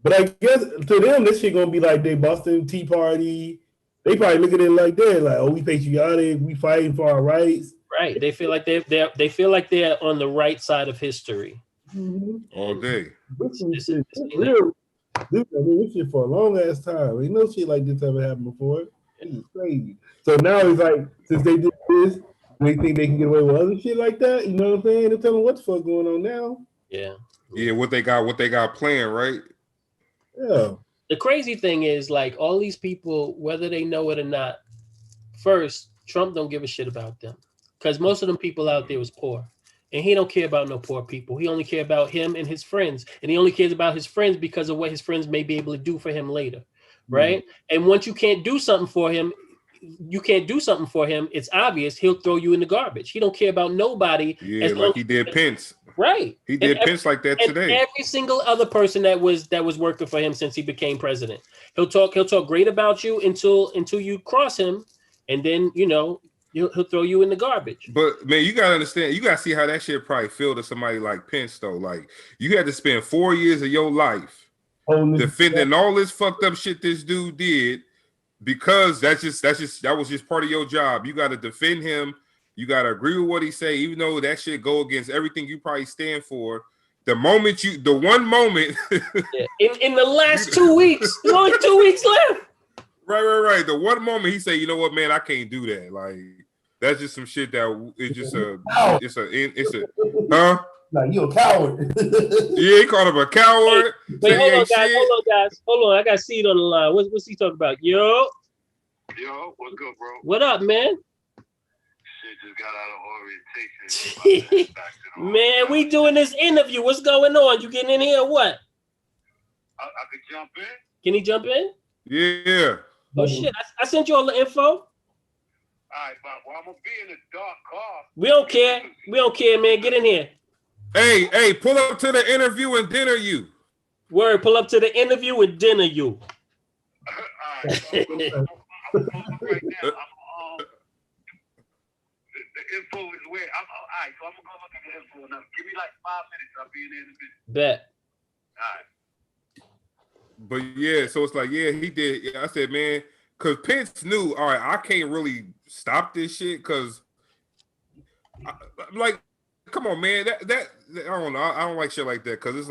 but I guess to them, this shit gonna be like they Boston Tea Party. They probably look at it like that, like, oh, we patriotic, we fighting for our rights. Right. They feel like they feel like they're on the right side of history. Mm-hmm. All day. This shit for a long ass time. Ain't no shit like this ever happened before. It's crazy. So now it's like, since they did this, they think they can get away with other shit like that. You know what I'm saying? They're telling what the fuck going on now. Yeah. Yeah, what they got planned, right? Yeah. The crazy thing is, like, all these people, whether they know it or not, first, Trump don't give a shit about them, because most of them people out there was poor, and he don't care about no poor people. He only care about him and his friends, and he only cares about his friends because of what his friends may be able to do for him later, right? Mm-hmm. And once you can't do something for him, it's obvious he'll throw you in the garbage. He don't care about nobody. Yeah, like he did Pence. Right. He did Pence like that today. Every single other person that was working for him since he became president. He'll talk great about you until you cross him, and then he'll throw you in the garbage. But man, you gotta understand, you gotta see how that shit probably feel to somebody like Pence though. Like, you had to spend 4 years of your life defending all this fucked up shit this dude did, because that was just part of your job. You gotta defend him. You gotta agree with what he say, even though that shit go against everything you probably stand for. The one moment. Yeah. In the last 2 weeks, there's only 2 weeks left. Right. The one moment he say, you know what, man, I can't do that. Like that's just some shit that it's just huh? Like you a coward. Yeah, he called him a coward. Wait, hold on, guys. Hold on. I got Seed on the line. What's he talking about? Yo, what's good, bro? What up, man? Shit just got out of orientation. Man, we doing this interview. What's going on? You getting in here or what? I could jump in. Can he jump in? Yeah. Oh shit! I sent you all the info. All right, well, I'm gonna be in a dark car. We don't care. We don't care, man. Get in here. Hey, pull up to the interview and dinner you. Word, pull up to the interview and dinner you. All right, so I'm right now. The info is where. All right, so I'm gonna go look at the info now. Give me like 5 minutes. I'll be in there in a minute. Bet. All right. But yeah, so it's like, yeah, he did. Yeah, I said, man, because Pence knew, all right, I can't really stop this shit because, like, come on, man, that I don't know, I don't like shit like that because it's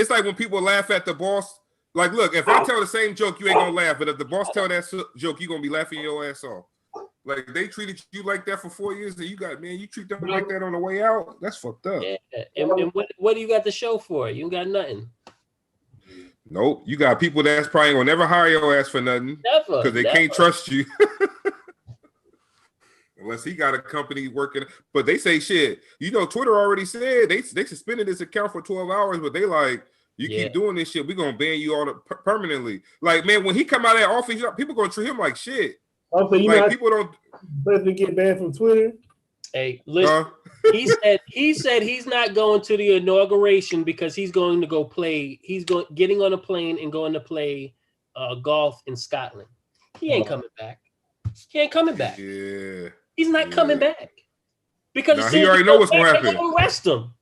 like when people laugh at the boss. Like, look, if I tell the same joke, you ain't gonna laugh, but if the boss tell that joke, you gonna be laughing your ass off. Like they treated you like that for 4 years, and you treat them like that on the way out. That's fucked up. Yeah. And what do you got the show for? You got nothing. Nope, you got people that's probably gonna never hire your ass for nothing. Never, because they can't trust you. Unless he got a company working. But they say shit. You know, Twitter already said they suspended this account for 12 hours, but they like, you keep doing this shit, we're gonna ban you all permanently. Like, man, when he come out of that office, people gonna treat him like shit. Also, you like know, people don't get banned from Twitter. Hey, listen. He said he's not going to the inauguration because he's going to go play. He's getting on a plane and going to play golf in Scotland. He ain't coming back. He ain't coming back. Yeah, he's not coming back because he already know what's gonna happen. They're gonna arrest him.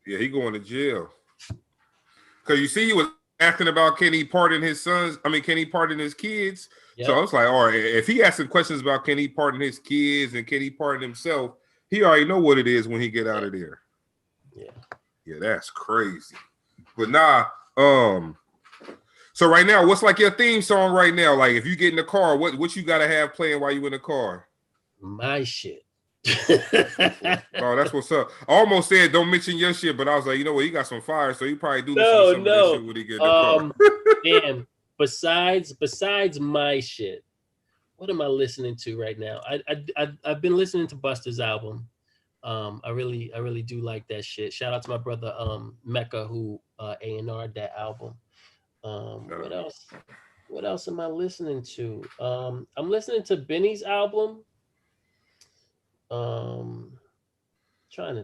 Yeah, he going to jail. Because you see, he was asking about can he pardon his kids. Yep. So I was like, all right, if he asking questions about can he pardon his kids and can he pardon himself, he already know what it is when he get out of there. Yeah, that's crazy. But nah, so right now, what's like your theme song right now? Like if you get in the car, what you gotta have playing while you in the car? My shit. Oh, that's what's up. I almost said don't mention your shit, but I was like, you know what, he got some fire, so he probably do some of that shit when he get in the car. Damn. Besides my shit, what am I listening to right now? I've been listening to Busta's album. I really do like that shit. Shout out to my brother Mecca who A&R'd that album. What else am I listening to? I'm listening to Benny's album. Trying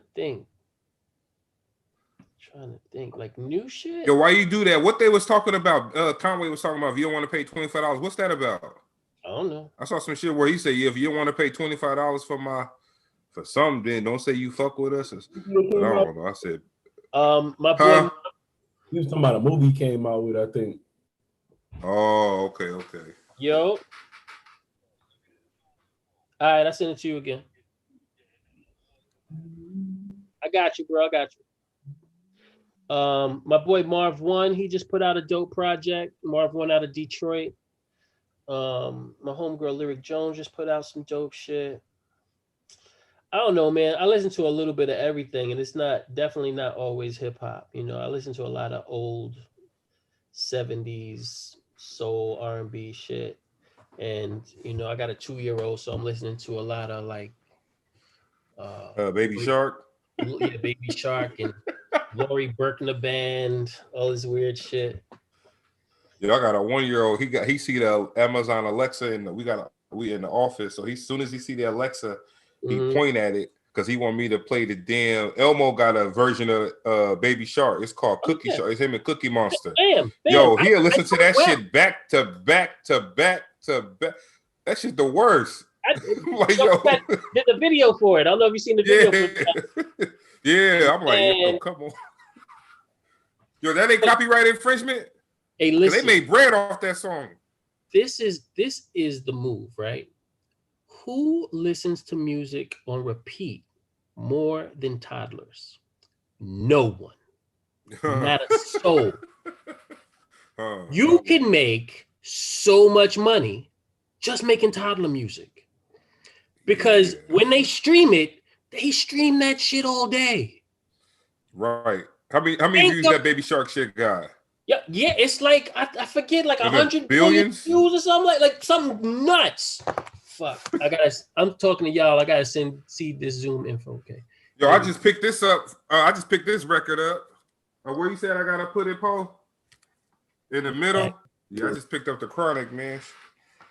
to think like new shit. Yo, why you do that? What they was talking about? Conway was talking about if you don't want to pay $25. What's that about? I don't know. I saw some shit where he said, yeah, if you don't want to pay $25 for something, then don't say you fuck with us. But I don't know. I said, my boy. He was talking about a movie came out with, I think. Oh, okay. Yo. All right, I send it to you again. I got you, bro. I got you. My boy Marv One, he just put out a dope project. Marv One out of Detroit. My homegirl Lyric Jones just put out some dope shit. I don't know, man. I listen to a little bit of everything, and it's definitely not always hip hop. You know, I listen to a lot of old 70s soul R&B shit. And you know, I got a 2-year-old, so I'm listening to a lot of like Baby Shark. Yeah, Baby Shark and Lori Berkner Band, all this weird shit. Yeah, I got a 1-year-old. He see the Amazon Alexa, and we in the office. So as soon as he see the Alexa, he point at it because he want me to play the damn. Elmo got a version of Baby Shark. It's called Cookie Shark. It's him and Cookie Monster. Bam. Yo, he'll listen to that shit back to back to back to back. That shit's the worst. Like, did the video for it. I don't know if you've seen the video for it. Yeah, I'm like, yo, come on. Yo, that ain't copyright infringement? Hey, listen. They made bread off that song. This is the move, right? Who listens to music on repeat more than toddlers? No one. not a soul. You can make so much money just making toddler music. Because when they stream that shit all day. Right. How many views that Baby Shark shit got? Yeah, it's like I forget, like 100 billion views or something, like something nuts. Fuck. I'm talking to y'all. I gotta see this Zoom info. Okay. Yo, I just picked this up. I just picked this record up. Where you said I gotta put it, Paul? In the middle? Yeah, I just picked up the Chronic, man.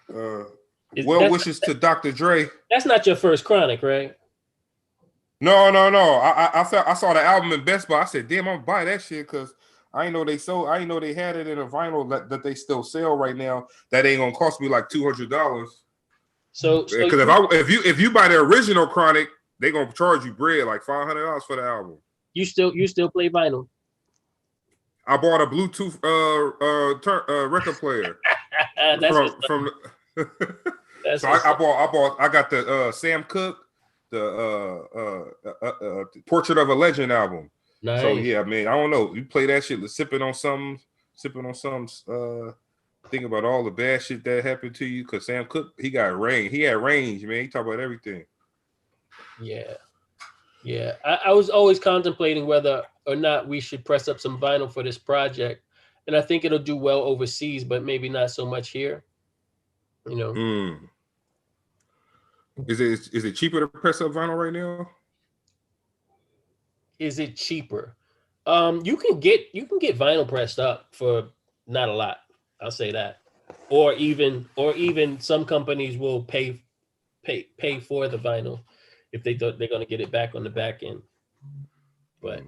Well wishes to Dr. Dre. That's not your first Chronic, right? No. I saw the album in Best Buy. I said, damn, I'm gonna buy that shit because I didn't know they sold. I didn't know they had it in a vinyl that they still sell right now. That ain't gonna cost me like $200. So because if you buy the original Chronic, they gonna charge you bread like $500 for the album. You still play vinyl? I bought a Bluetooth record player from I got the Sam Cooke, the Portrait of a Legend album. Nice. So yeah, man, I don't know. You play that shit, sipping on some think about all the bad shit that happened to you. Cause Sam Cooke, he had range, man. He talk about everything. Yeah. I was always contemplating whether or not we should press up some vinyl for this project. And I think it'll do well overseas, but maybe not so much here. You know. Is it cheaper to press up vinyl right now? Is it cheaper? You can get vinyl pressed up for not a lot. I'll say that. Or even some companies will pay for the vinyl if they thought they're going to get it back on the back end. But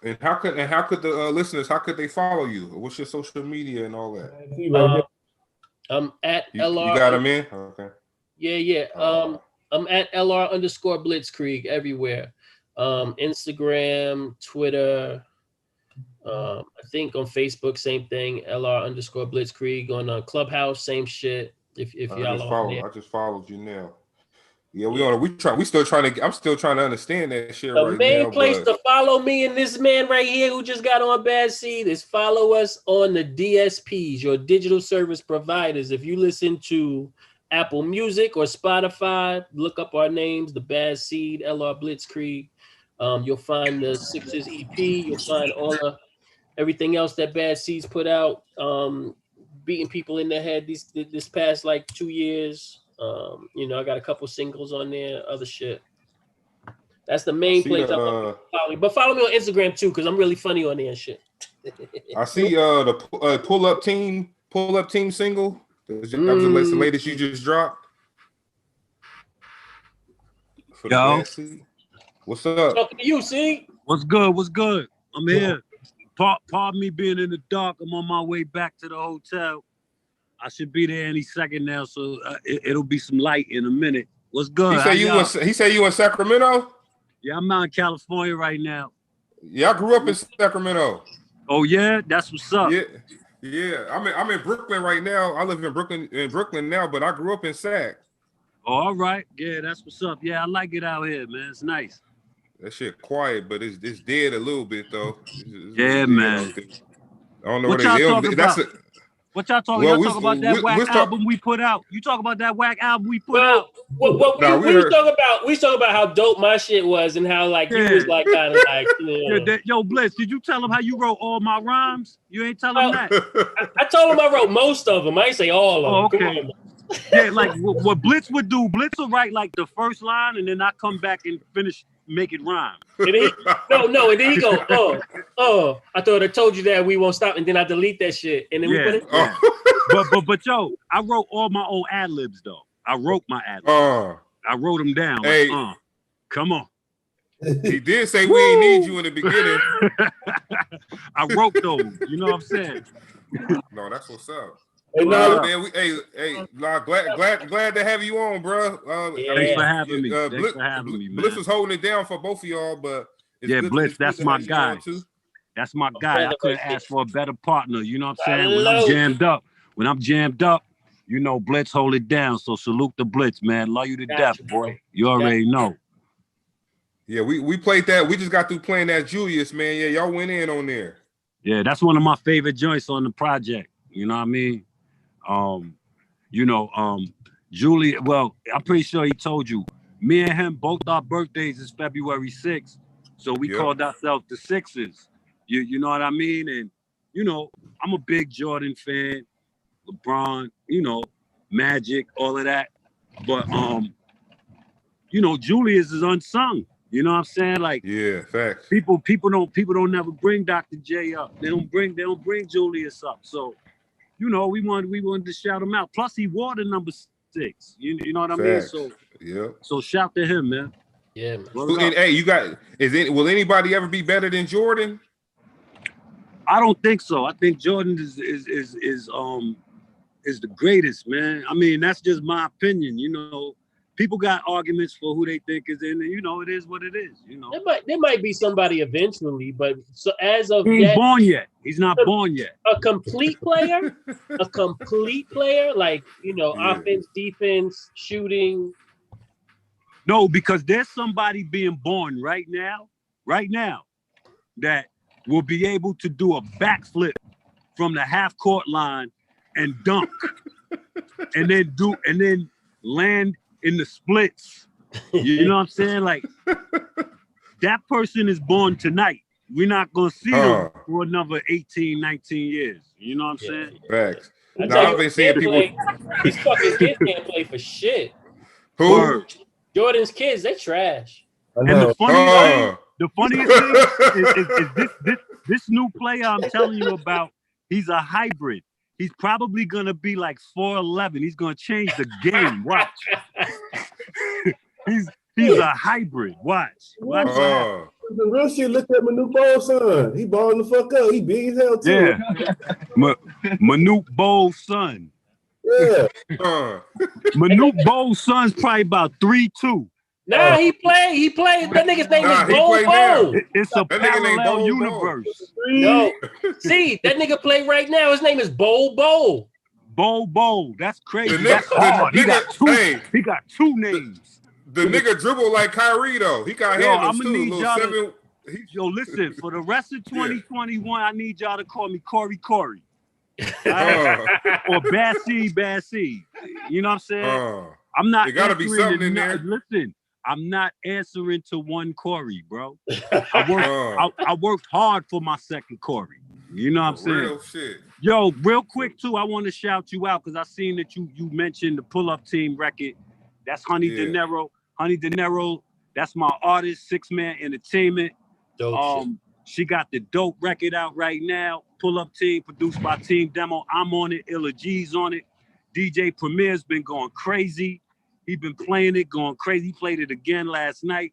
and how could the listeners, how could they follow you? What's your social media and all that? I'm at LR. You got them in? Okay. Yeah. I'm at LR _Blitzkrieg everywhere. Instagram, Twitter. I think on Facebook, same thing. LR _Blitzkrieg. On Clubhouse, same shit. If y'all I just followed you now. Yeah, I'm still trying to understand that shit right now. The main place to follow me and this man right here who just got on Bad Seed is follow us on the DSPs, your digital service providers. If you listen to Apple Music or Spotify, look up our names, the Bad Seed, LR Blitzkrieg. You'll find the Sixes EP. You'll find everything else that Bad Seed's put out. Beating people in the head this past like 2 years. I got a couple singles on there, other shit. That's the main place I'm following. But follow me on Instagram too, because I'm really funny on there and shit. I see the pull up team single. That was the latest you just dropped. Yo, what's up? Talking to you, see? What's good? I'm here. Pardon me being in the dark. I'm on my way back to the hotel. I should be there any second now, so it'll be some light in a minute. What's good? He said you in Sacramento? Yeah, I'm out in California right now. Yeah, I grew up in Sacramento. Oh yeah, that's what's up. Yeah. I'm in Brooklyn right now. I live in Brooklyn now, but I grew up in Sac. Oh, all right. Yeah, that's what's up. Yeah, I like it out here, man. It's nice. That shit quiet, but it's dead a little bit though. Yeah, man. I don't know what y'all talking about. What y'all talking? Well, y'all talk about that whack album we put out. You talk about that whack album we put out. We was talking about how dope my shit was and how like you was like kind of like Yo, Blitz, did you tell him how you wrote all my rhymes? You ain't tell him that. I told him I wrote most of them. I ain't say all of them. Okay. Yeah, like what Blitz would do. Blitz will write like the first line and then I come back and finish. Make it rhyme. And then and then he go, I thought I told you that we won't stop, and then I delete that shit, and then we put it. But yo, I wrote all my own ad libs though. I wrote my ad libs. I wrote them down. Hey, like, come on. He did say we ain't need you in the beginning. I wrote those. You know what I'm saying? No, that's what's up. Hey, man, glad to have you on, bro. Thanks for having me. Thanks for having me, man. Blitz is holding it down for both of y'all, but Blitz, that's my guy. That's my guy. I couldn't ask for a better partner. You know what I'm saying? When I'm jammed up, you know, Blitz hold it down. So salute the Blitz, man. Love you to death, boy. You already know. Yeah, we played that. We just got through playing that Julius, man. Yeah, y'all went in on there. Yeah, that's one of my favorite joints on the project. You know what I mean? Julie, well, I'm pretty sure he told you. Me and him, both our birthdays is February 6th. So we called ourselves the Sixers. You know what I mean? And, I'm a big Jordan fan, LeBron, Magic, all of that. But, Julius is unsung. You know what I'm saying? Like, yeah, facts. People don't never bring Dr. J up. They don't bring Julius up. So, we wanted to shout him out. Plus, he wore the number 6. You know what I mean? So, So shout to him, man. Yeah, man. And, hey, will anybody ever be better than Jordan? I don't think so. I think Jordan is the greatest, man. I mean, that's just my opinion. People got arguments for who they think is in, and it is what it is. There might be somebody eventually, but so as of he ain't born yet. He's not born yet. A complete player, like offense, defense, shooting. No, because there's somebody being born right now, that will be able to do a backflip from the half court line and dunk, and then land in the splits. You know what I'm saying? Like, that person is born tonight. We're not going to see them for another 18, 19 years. You know what I'm saying? Facts. Now, I've been seeing people. These fucking kids can't play for shit. Who? Word. Jordan's kids, they trash. And the funniest thing is this new player I'm telling you about, he's a hybrid. He's probably going to be like 4'11". He's going to change the game. Watch. He's a hybrid. Watch. The real shit, look at Manute Bol's son. He balling the fuck up. He big as hell, too. Yeah. Manute Bol's son. Yeah. Manute Bol's son's probably about 3'2". Nah, he played. That nigga's name is Bo. It's a parallel universe. No. See, that nigga play right now. His name is Bo. Bo. That's crazy. He got two names. The nigga dribble like Kyrie, though. He got handles, too. Yo, listen, for the rest of 2021, I need y'all to call me Corey. Or Bad Seed. You know what I'm saying? I'm not. There gotta be something in there. Listen, I'm not answering to one Corey, bro. I worked hard for my second Corey. You know what I'm saying? Real shit. Yo, real quick too, I want to shout you out because I seen that you mentioned the pull-up team record. That's Honey De Niro. Honey De Niro, that's my artist, 6-Man Entertainment. Dope shit. She got the dope record out right now. Pull-up team, produced by Team Demo. I'm on it. Illa G's on it. DJ Premier's been going crazy. He been playing it, going crazy. He played it again last night.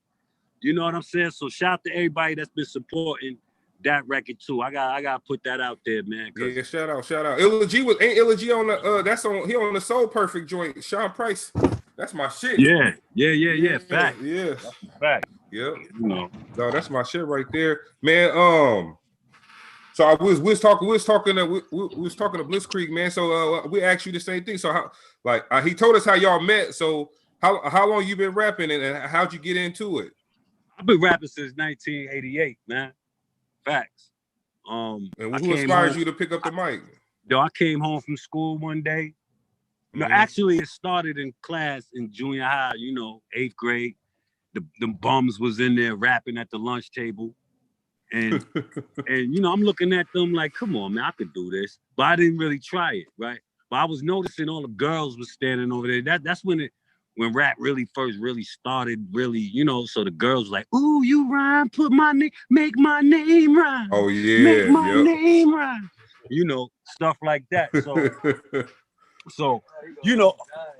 You know what I'm saying? So shout out to everybody that's been supporting that record too. I gotta put that out there, man. Yeah, shout out. Illa G ain't Illa G on the he on the Soul Perfect joint. Sean Price. That's my shit. Yeah. Fact. Yeah. Fact. Yep. No, that's my shit right there, man. So I was talking to Blitzkrieg, man. So we asked you the same thing. So how he told us how y'all met. So how long you been rapping and how'd you get into it? I've been rapping since 1988, man. Facts. And who inspired you to pick up the mic? I came home from school one day. No, actually, it started in class in junior high. 8th grade. The bums was in there rapping at the lunch table. And I'm looking at them like, come on, man, I could do this. But I didn't really try it, right? But I was noticing all the girls was standing over there. That's when rap really first started, so the girls were like, ooh, you rhyme, make my name rhyme. Oh, yeah. Make my name rhyme. Stuff like that. So,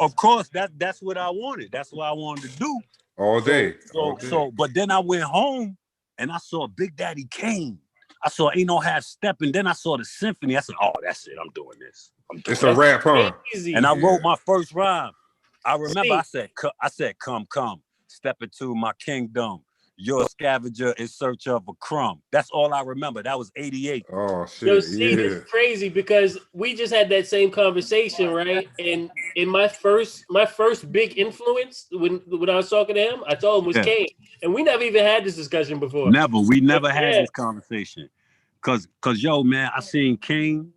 of course, that's what I wanted. That's what I wanted to do. All day. But then I went home and I saw Big Daddy Kane. I saw Ain't No Half Stepping. Then I saw the symphony. I said, oh, that's it. I'm doing this. It's a rap, huh? And I wrote my first rhyme. I remember I said, come, step into my kingdom. you're a scavenger in search of a crumb. That's all I remember. That was 88. Oh shit! Yo, see, this is crazy because we just had that same conversation, right? And in my first big influence when I was talking to him, I told him was Kane, and we never even had this discussion before. We never had this conversation, cause yo, man, I seen Kane,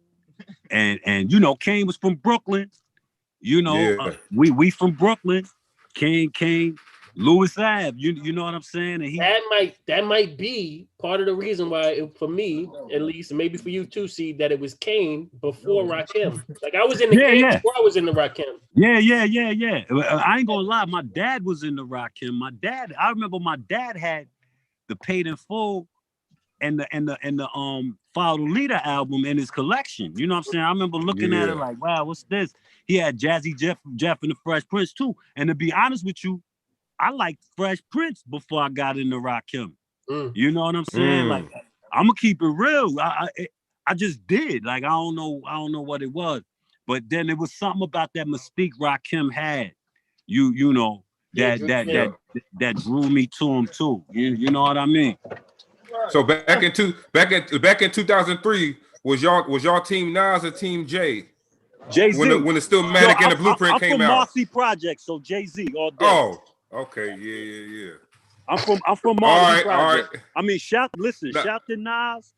and you know, Kane was from Brooklyn. You know, we from Brooklyn. Kane. Louis Ave, you know what I'm saying? And that might be part of the reason why, for me at least, and maybe for you too, see that it was Kane before Rakim. Like I was in the game before I was in the Rakim. Yeah. I ain't gonna lie, my dad was in the Rakim. I remember my dad had the Paid in Full and the Follow the Leader album in his collection. You know what I'm saying? I remember looking at it like, wow, what's this? He had Jazzy Jeff and the Fresh Prince too. And to be honest with you, I liked Fresh Prince before I got into Rakim. You know what I'm saying? Like, I'm gonna keep it real. I just did. Like, I don't know what it was, but then it was something about that mystique Rakim had. You know that drew me to him too. You know what I mean? So back in 2003, was y'all team Nas or team Jay? Jay-Z. When the Stillmatic and the Blueprint came out. I'm from Marcy Project, so Jay-Z all day. Oh. Okay, yeah. I'm from Marcy Project. All right. I mean, shout to Nas.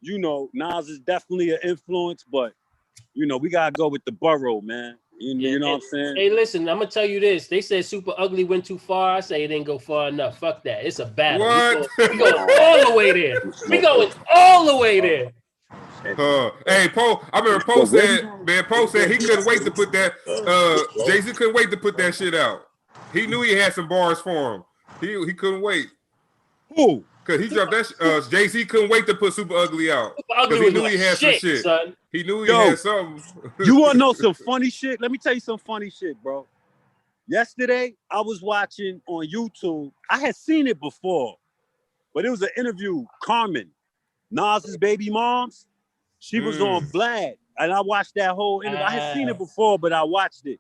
You know, Nas is definitely an influence, but you know, we gotta go with the borough, man. You know what I'm saying? Hey, listen, I'm gonna tell you this. They said Super Ugly went too far. I say it didn't go far enough. Fuck that. It's a battle. What? We going all the way there. We going all the way there. Hey, Poe, I remember Poe said he couldn't wait to put that Jay-Z couldn't wait to put that shit out. He knew he had some bars for him. He couldn't wait. Who? Cause he dropped that Jay-Z couldn't wait to put Super Ugly out. Because he knew he had some shit. Son. He knew he had something. You wanna know some funny shit? Let me tell you some funny shit, bro. Yesterday, I was watching on YouTube. I had seen it before, but it was an interview. Carmen, Nas's baby moms. She was on Vlad, and I watched that whole interview. I had seen it before, but I watched it.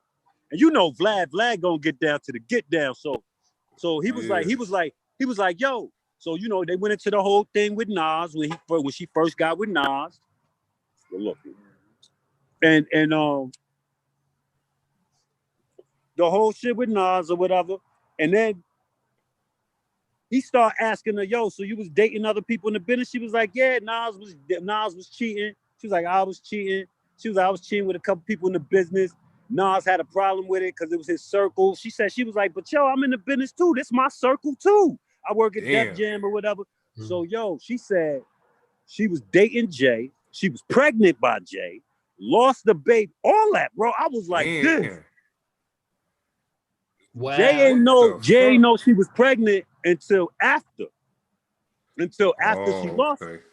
And you know, Vlad gonna get down to the get down. So he was like, yo. So you know, they went into the whole thing with Nas when she first got with Nas. Look, and the whole shit with Nas or whatever, and then he started asking her, yo, so you was dating other people in the business? She was like, yeah, Nas was cheating. She was like, I was cheating. She was like, I was cheating with a couple people in the business. Nas had a problem with it because it was his circle. She was like, but yo, I'm in the business too. This is my circle too. I work at Def Jam or whatever. So yo, she said she was dating Jay. She was pregnant by Jay. Lost the baby. All that, bro. I was like, this. Wow. Jay ain't know she was pregnant until after she lost it.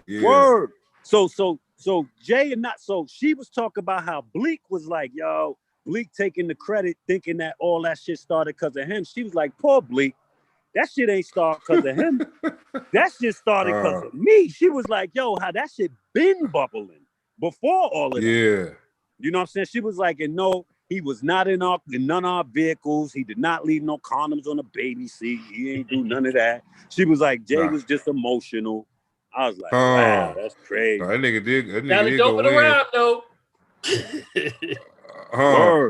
Yeah. Word. So Jay and not so she was talking about how Bleak was like, yo, Bleak taking the credit, thinking that all that shit started because of him. She was like, poor Bleak, that shit ain't started because of him. That shit started because of me. She was like, yo, how that shit been bubbling before all of that. Yeah. You know what I'm saying? She was like, and no, he was not in none of our vehicles. He did not leave no condoms on the baby seat. He ain't do none of that. She was like, Jay was just emotional. I was like, wow, that's crazy. No, that nigga did go around though.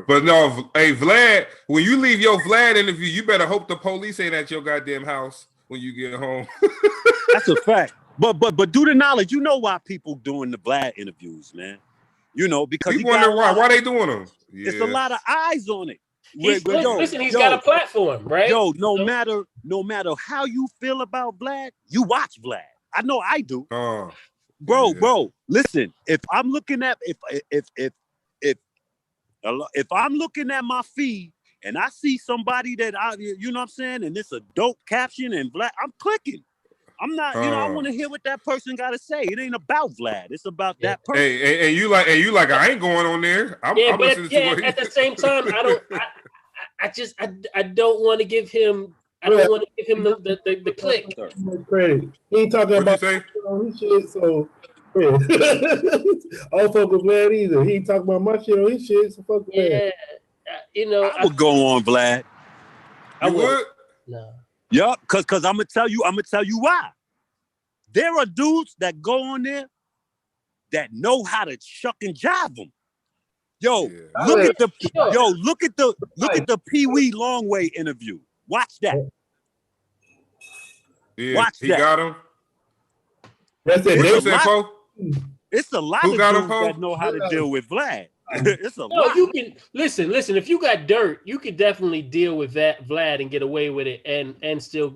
But no, hey Vlad, when you leave your Vlad interview, you better hope the police ain't at your goddamn house when you get home. That's a fact. But do the knowledge, you know why people doing the Vlad interviews, man. You know, because you wonder why they doing them. Yeah. It's a lot of eyes on it. He's got a platform, right? Yo, no matter how you feel about Vlad, you watch Vlad. I know I do. Bro, listen, if I'm looking at if I'm looking at my feed and I see somebody that you know what I'm saying, and it's a dope caption and Vlad, I'm clicking. I'm not, I want to hear what that person got to say. It ain't about Vlad. It's about that person. Hey, and you like, I ain't going on there. I'm listening to what at the same time, I don't want to give him. I don't want to give him the click. Credit. He ain't talking about his shit, so yeah. I'll fuck with Vlad either. He ain't talking about my shit on his shit, so fuck Vlad. Yeah, I would go on Vlad. I would. No. Yup, cause I'm gonna tell you why. There are dudes that go on there that know how to chuck and jive them. Yo, look at the Pee Wee Longway interview. Watch that. Yeah, Watch he that. got him. That's it. It's a lot Who of got dudes him, Poe? that know how to deal with Vlad. It's a No, lot. you can listen. If you got dirt, you could definitely deal with that, Vlad, and get away with it, and still,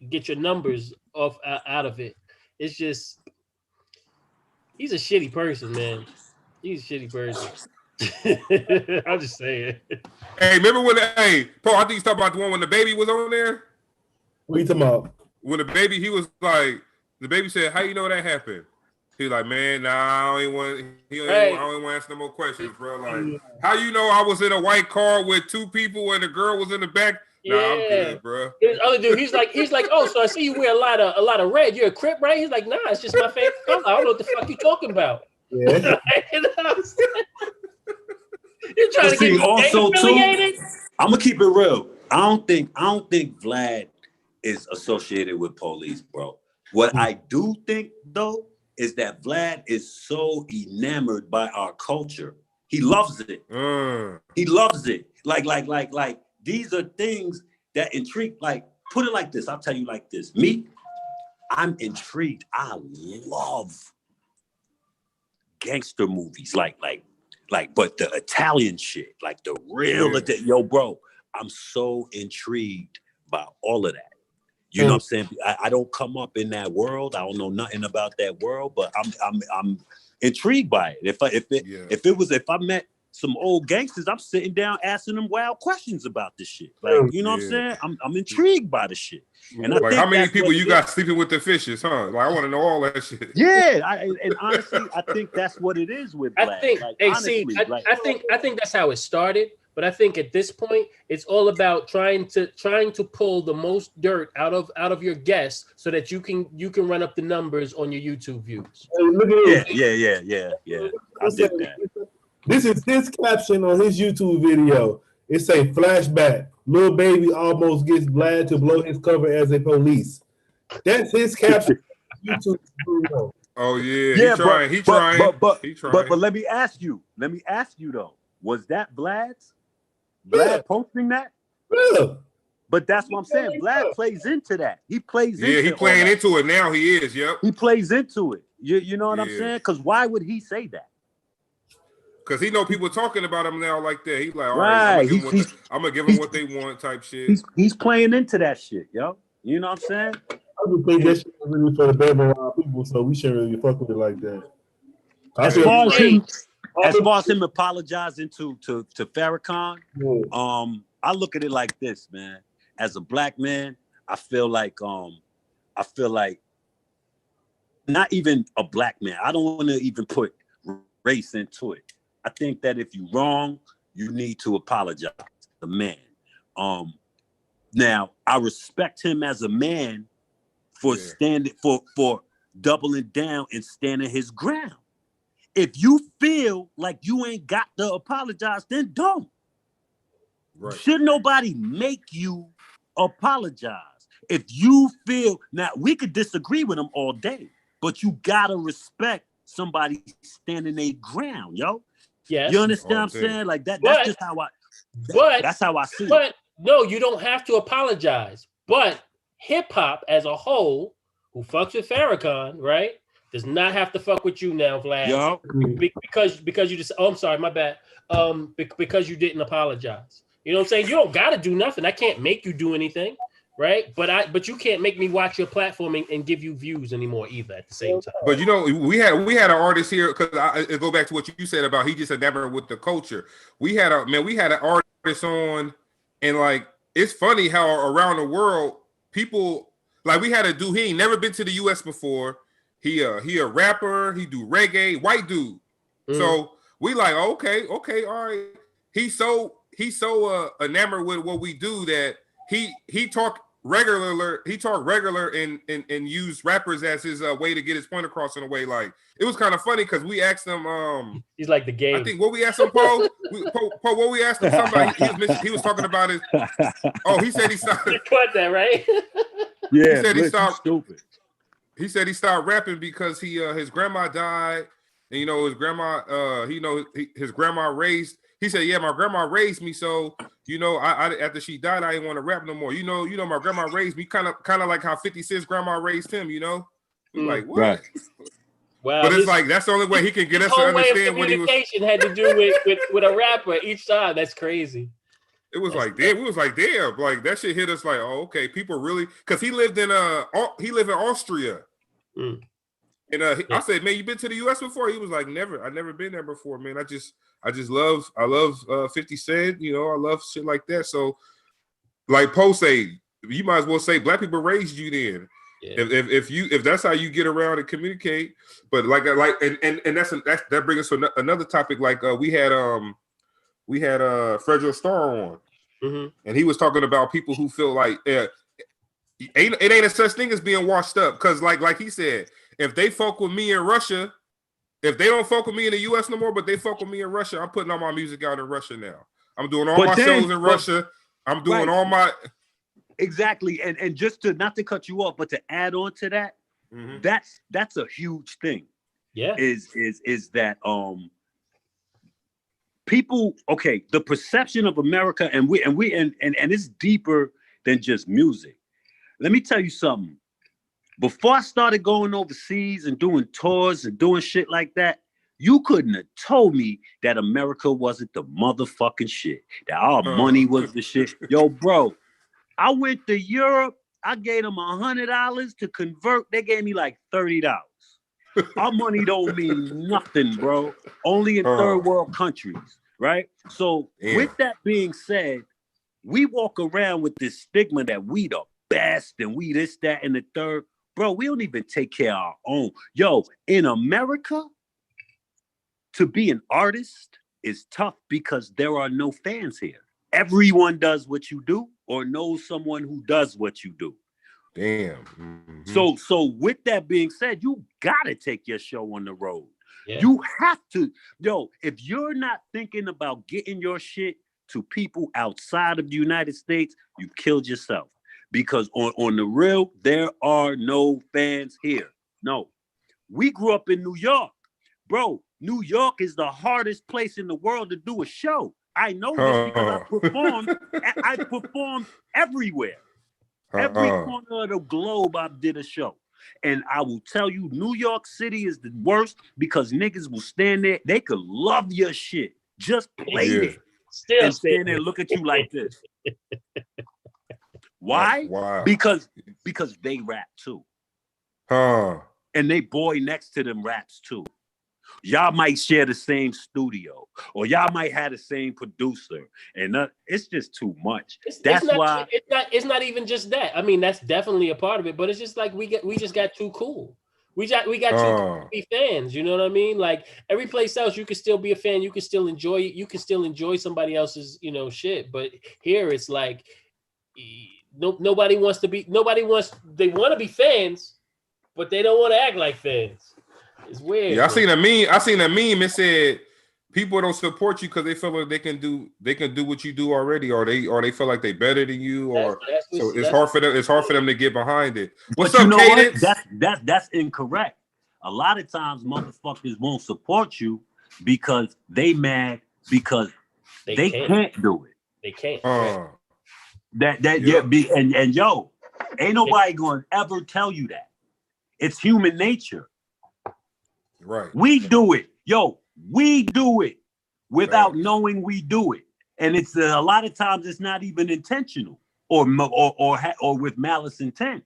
get your numbers off out of it. It's just he's a shitty person, man. He's a shitty person. I'm just saying. Hey, remember when? Paul, I think he's talking about the one when the baby was on there. What you talking about? When the baby, he was like, the baby said, "How you know that happened?" He's like, "Man, nah, I don't even want. I don't even want to ask no more questions, bro. Like, how you know I was in a white car with two people and the girl was in the back? Nah, I'm good, bro." This other dude, he's like, "Oh, so I see you wear a lot of red. You're a Crip, right?" He's like, "Nah, it's just my favorite color. I don't know what the fuck you talking about." Yeah. You're trying to get also affiliated? too. I'm gonna keep it real. I don't think Vlad is associated with police, bro. What I do think though is that Vlad is so enamored by our culture. He loves it. He loves it. Like these are things that intrigue. Like, put it like this. I'll tell you like this. Me, I'm intrigued. I love gangster movies, but the Italian shit, like the real, yo, bro, I'm so intrigued by all of that. You know what I'm saying? I don't come up in that world. I don't know nothing about that world, but I'm intrigued by it. If I met some old gangsters, I'm sitting down asking them wild questions about this shit. Like, you know what I'm saying? I'm intrigued by the shit. And I think how many people you got sleeping with the fishes, huh? Like, I want to know all that shit. Yeah, and honestly, I think that's what it is with Vlad. I think that's how it started. But I think at this point, it's all about trying to pull the most dirt out of your guests so that you can run up the numbers on your YouTube views. Hey, look at this. Yeah. I did that. This is his caption on his YouTube video. It say flashback. Lil Baby almost gets Vlad to blow his cover as a police. That's his caption. YouTube video. Oh yeah, he trying. But let me ask you though, was that Vlad's? Vlad posting that? Yeah. But that's what I'm saying. Vlad plays into that. He plays into he playing into it now. He is, yep. He plays into it. You know what I'm saying? Because why would he say that? Because he know people talking about him now like that. He's like, all right, I'm gonna give them what they want type shit. He's playing into that shit, yo. You know what I'm saying? I would think that shit is really for the better people, so we shouldn't really fuck with it like that. As far as him apologizing to Farrakhan, I look at it like this, man. As a black man, I feel like not even a black man. I don't want to even put race into it. I think that if you're wrong, you need to apologize to the man. Now I respect him as a man for standing for doubling down and standing his ground. If you feel like you ain't got to apologize, then don't. Right. Should nobody make you apologize? If you feel, now we could disagree with them all day, but you gotta respect somebody standing their ground, yo. Yes. You understand what I'm saying? Like that. That's just how that's how I see it. But no, you don't have to apologize. But hip hop as a whole, who fucks with Farrakhan, right, does not have to fuck with you now, Vlad. Yo. Because you just, I'm sorry, my bad. Because you didn't apologize. You know what I'm saying? You don't gotta do nothing. I can't make you do anything, right? But you can't make me watch your platform and give you views anymore either at the same time. But you know, we had an artist here, because I go back to what you said about he just enamored with the culture. We had an artist on, and like it's funny how around the world people, like, we had a dude, he ain't never been to the US before. He a rapper, he do reggae, white dude. So we like, okay, all right. He's so enamored with what we do that he talk regular. He talked regular and used rappers as his way to get his point across in a way. Like it was kind of funny because we asked him. He's like the game. I think what we asked him, Paul. Paul, what we asked him, somebody he was talking about his. Oh, he said he stopped. You caught that, right? Yeah, he said he stopped. Stupid. He said he stopped rapping because his grandma died, and his grandma his grandma raised. He said, "Yeah, my grandma raised me, so I after she died, I didn't want to rap no more. My grandma raised me, kind of like how 50 Cent's grandma raised him. Like what? Right. Well, but it's like that's the only way he can get us to understand what he was. Communication had to do with a rapper each time. That's crazy. It was like damn. We was like damn. Like that shit hit us like okay, people really because he lived in Austria. Mm. And I said, man, you been to the U.S. before? He was like, never. I never been there before, man. I love 50 Cent. I love shit like that. So, like Poe say, you might as well say black people raised you then. Yeah. If that's how you get around and communicate. But and that brings us to another topic. Like we had Frederick Starr on, and he was talking about people who feel like it ain't a such thing as being washed up because like he said. If they fuck with me in Russia, if they don't fuck with me in the U.S. no more, but they fuck with me in Russia, I'm putting all my music out in Russia now. I'm doing all my shows in Russia. I'm doing all my exactly. And just to not to cut you off, but to add on to that, that's a huge thing. Yeah, is that people the perception of America and it's deeper than just music. Let me tell you something. Before I started going overseas and doing tours and doing shit like that, you couldn't have told me that America wasn't the motherfucking shit, that our money was the shit. Yo, bro, I went to Europe. I gave them $100 to convert. They gave me like $30. Our money don't mean nothing, bro. Only in third world countries, right? So with that being said, we walk around with this stigma that we the best and we this, that, and the third. Bro, we don't even take care of our own. Yo, in America, to be an artist is tough because there are no fans here. Everyone does what you do or knows someone who does what you do. Damn. So with that being said, you gotta take your show on the road. Yeah. You have to. Yo, if you're not thinking about getting your shit to people outside of the United States, you've killed yourself. Because on the real, there are no fans here. No. We grew up in New York. Bro, New York is the hardest place in the world to do a show. I know this because I performed everywhere. Every corner of the globe, I did a show. And I will tell you, New York City is the worst because niggas will stand there. They could love your shit. Just play it. Still and stand there and look at you like this. Why? Wow. Because they rap too. And they boy next to them raps too. Y'all might share the same studio, or y'all might have the same producer, and it's just too much. That's why it's not even just that. I mean, that's definitely a part of it, but it's just like we just got too cool. We got too cool to be fans. You know what I mean? Like every place else, you can still be a fan. You can still enjoy it. You can still enjoy somebody else's shit. But here, it's like nobody wants to be. They want to be fans, but they don't want to act like fans. It's weird. Yeah, I seen a meme. It said people don't support you because they feel like they can do what you do already, or they feel like they better than you, or so it's hard for them. It's hard for them to get behind it. What's up, Cadence? That's incorrect. A lot of times, motherfuckers won't support you because they mad because they can't do it. They can't. And yo, ain't nobody gonna ever tell you that. It's human nature. Right. We do it. Yo, we do it without knowing we do it. And it's a lot of times it's not even intentional or with malice intent.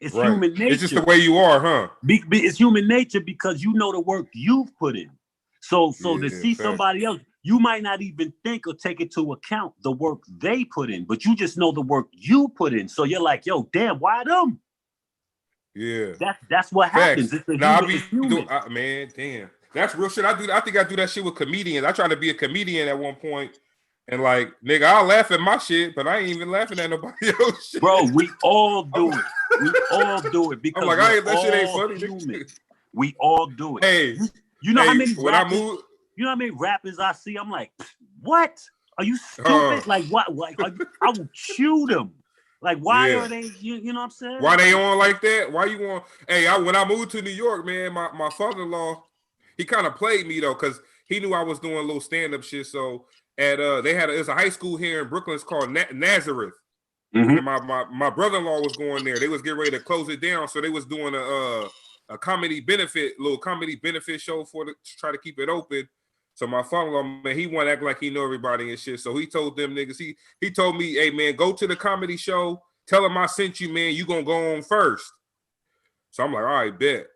It's human nature. It's just the way you are, huh? It's human nature because you know the work you've put in. So to see somebody else, you might not even think or take into account the work they put in, but you just know the work you put in. So you're like, yo, damn, why them? Yeah, that's what happens. It's man, damn, that's real shit. I think I do that shit with comedians. I tried to be a comedian at one point, And like, nigga, I'll laugh at my shit, but I ain't even laughing at nobody else shit. Bro, we all do it. We all do it because I'm like, that shit ain't funny. Human. We all do it. Hey, you know how many when rappers, I move, you know how many rappers I see? I'm like, what? Are you stupid? Like what? I will chew them. Like, why are they? You know what I'm saying? Why they on like that? Why you on? Hey, when I moved to New York, man, my father-in-law, he kind of played me though, because he knew I was doing a little stand-up shit. So there's a high school here in Brooklyn. It's called Nazareth. And my brother-in-law was going there. They was getting ready to close it down, so they was doing a comedy benefit show to try to keep it open. So my father-in-law, man, he want to act like he know everybody and shit. So he told them niggas, he told me, hey man, go to the comedy show, tell them I sent you, man. You gonna go on first. So I'm like, all right, bet.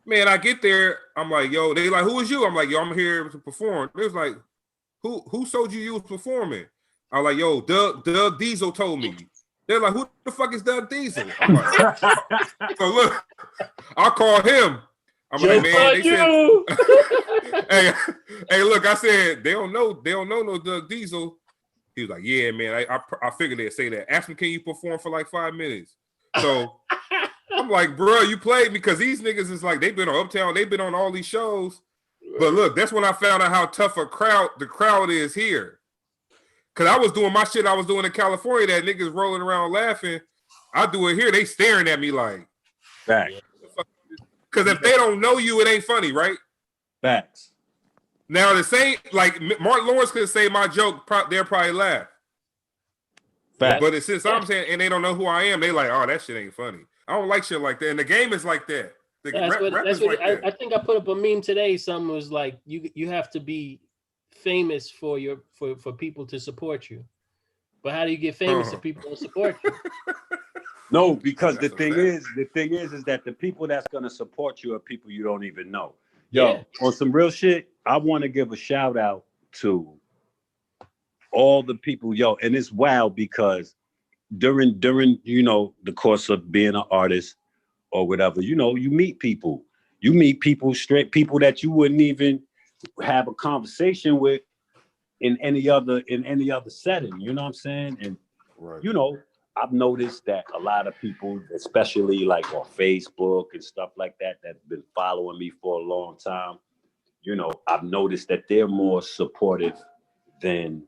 Man, I get there, I'm like, yo, they like, who is you? I'm like, yo, I'm here to perform. They was like, who told you was performing? I was like, yo, Doug Diesel told me. They're like, who the fuck is Doug Diesel? I'm like, so look, I call him. I'm like, man, they said, hey, look, I said, they don't know no Doug Diesel. He was like, yeah, man, I figured they'd say that. Ask him, can you perform for like 5 minutes? So I'm like, bro, you played me, because these niggas is like, they've been on Uptown, they've been on all these shows. But look, that's when I found out how tough the crowd is here. Because I was doing my shit I was doing in California, that niggas rolling around laughing. I do it here, they staring at me like. Facts. Because if they don't know you, it ain't funny, right? Facts. Now, the same, like, Mark Lawrence could say my joke, they'll probably laugh. Facts. But since I'm saying, and they don't know who I am, they like, oh, that shit ain't funny. I don't like shit like that. And the game is like that. I think I put up a meme today. Something was like, you have to be famous for people to support you. But how do you get famous if people don't support you? No, because the thing is that the people that's gonna support you are people you don't even know. Yo, on some real shit, I want to give a shout out to all the people, and it's wild because during the course of being an artist or whatever, you meet people. You meet people, straight people that you wouldn't even have a conversation with in any other setting. You know what I'm saying? And I've noticed that a lot of people, especially like on Facebook and stuff like that, that's been following me for a long time, I've noticed that they're more supportive than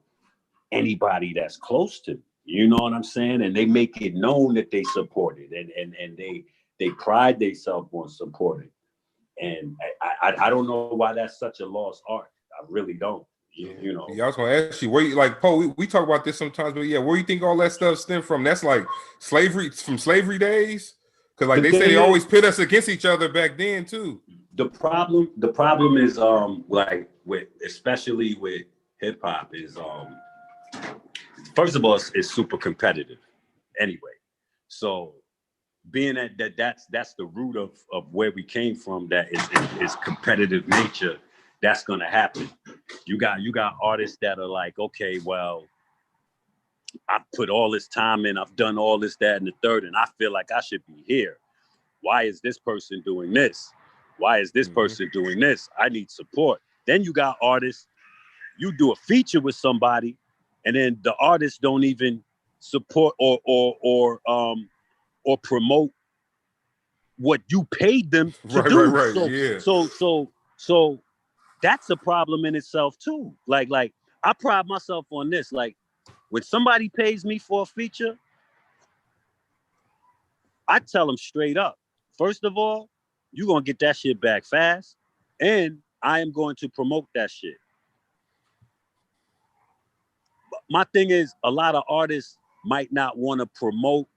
anybody that's close to me. You know what I'm saying? And they make it known that they support it, and they pride themselves on supporting. And I don't know why that's such a lost art. I really don't. Yeah, I was gonna ask you where you like Poe. We talk about this sometimes, but where you think all that stuff stem from? That's like slavery days, because like they say they always pit us against each other back then too. The problem is like especially with hip hop is first of all it's super competitive anyway. So being that's the root of where we came from, that is competitive nature. That's gonna happen. You got artists that are like, okay, well, I put all this time in, I've done all this, that, and the third, and I feel like I should be here. Why is this person doing this? Why is this person doing this? I need support. Then you got artists, you do a feature with somebody, and then the artists don't even support or promote what you paid them to do. Right. So that's a problem in itself too. Like I pride myself on this. Like when somebody pays me for a feature, I tell them straight up, first of all, you're gonna get that shit back fast, and I am going to promote that shit. My thing is, a lot of artists might not want to promote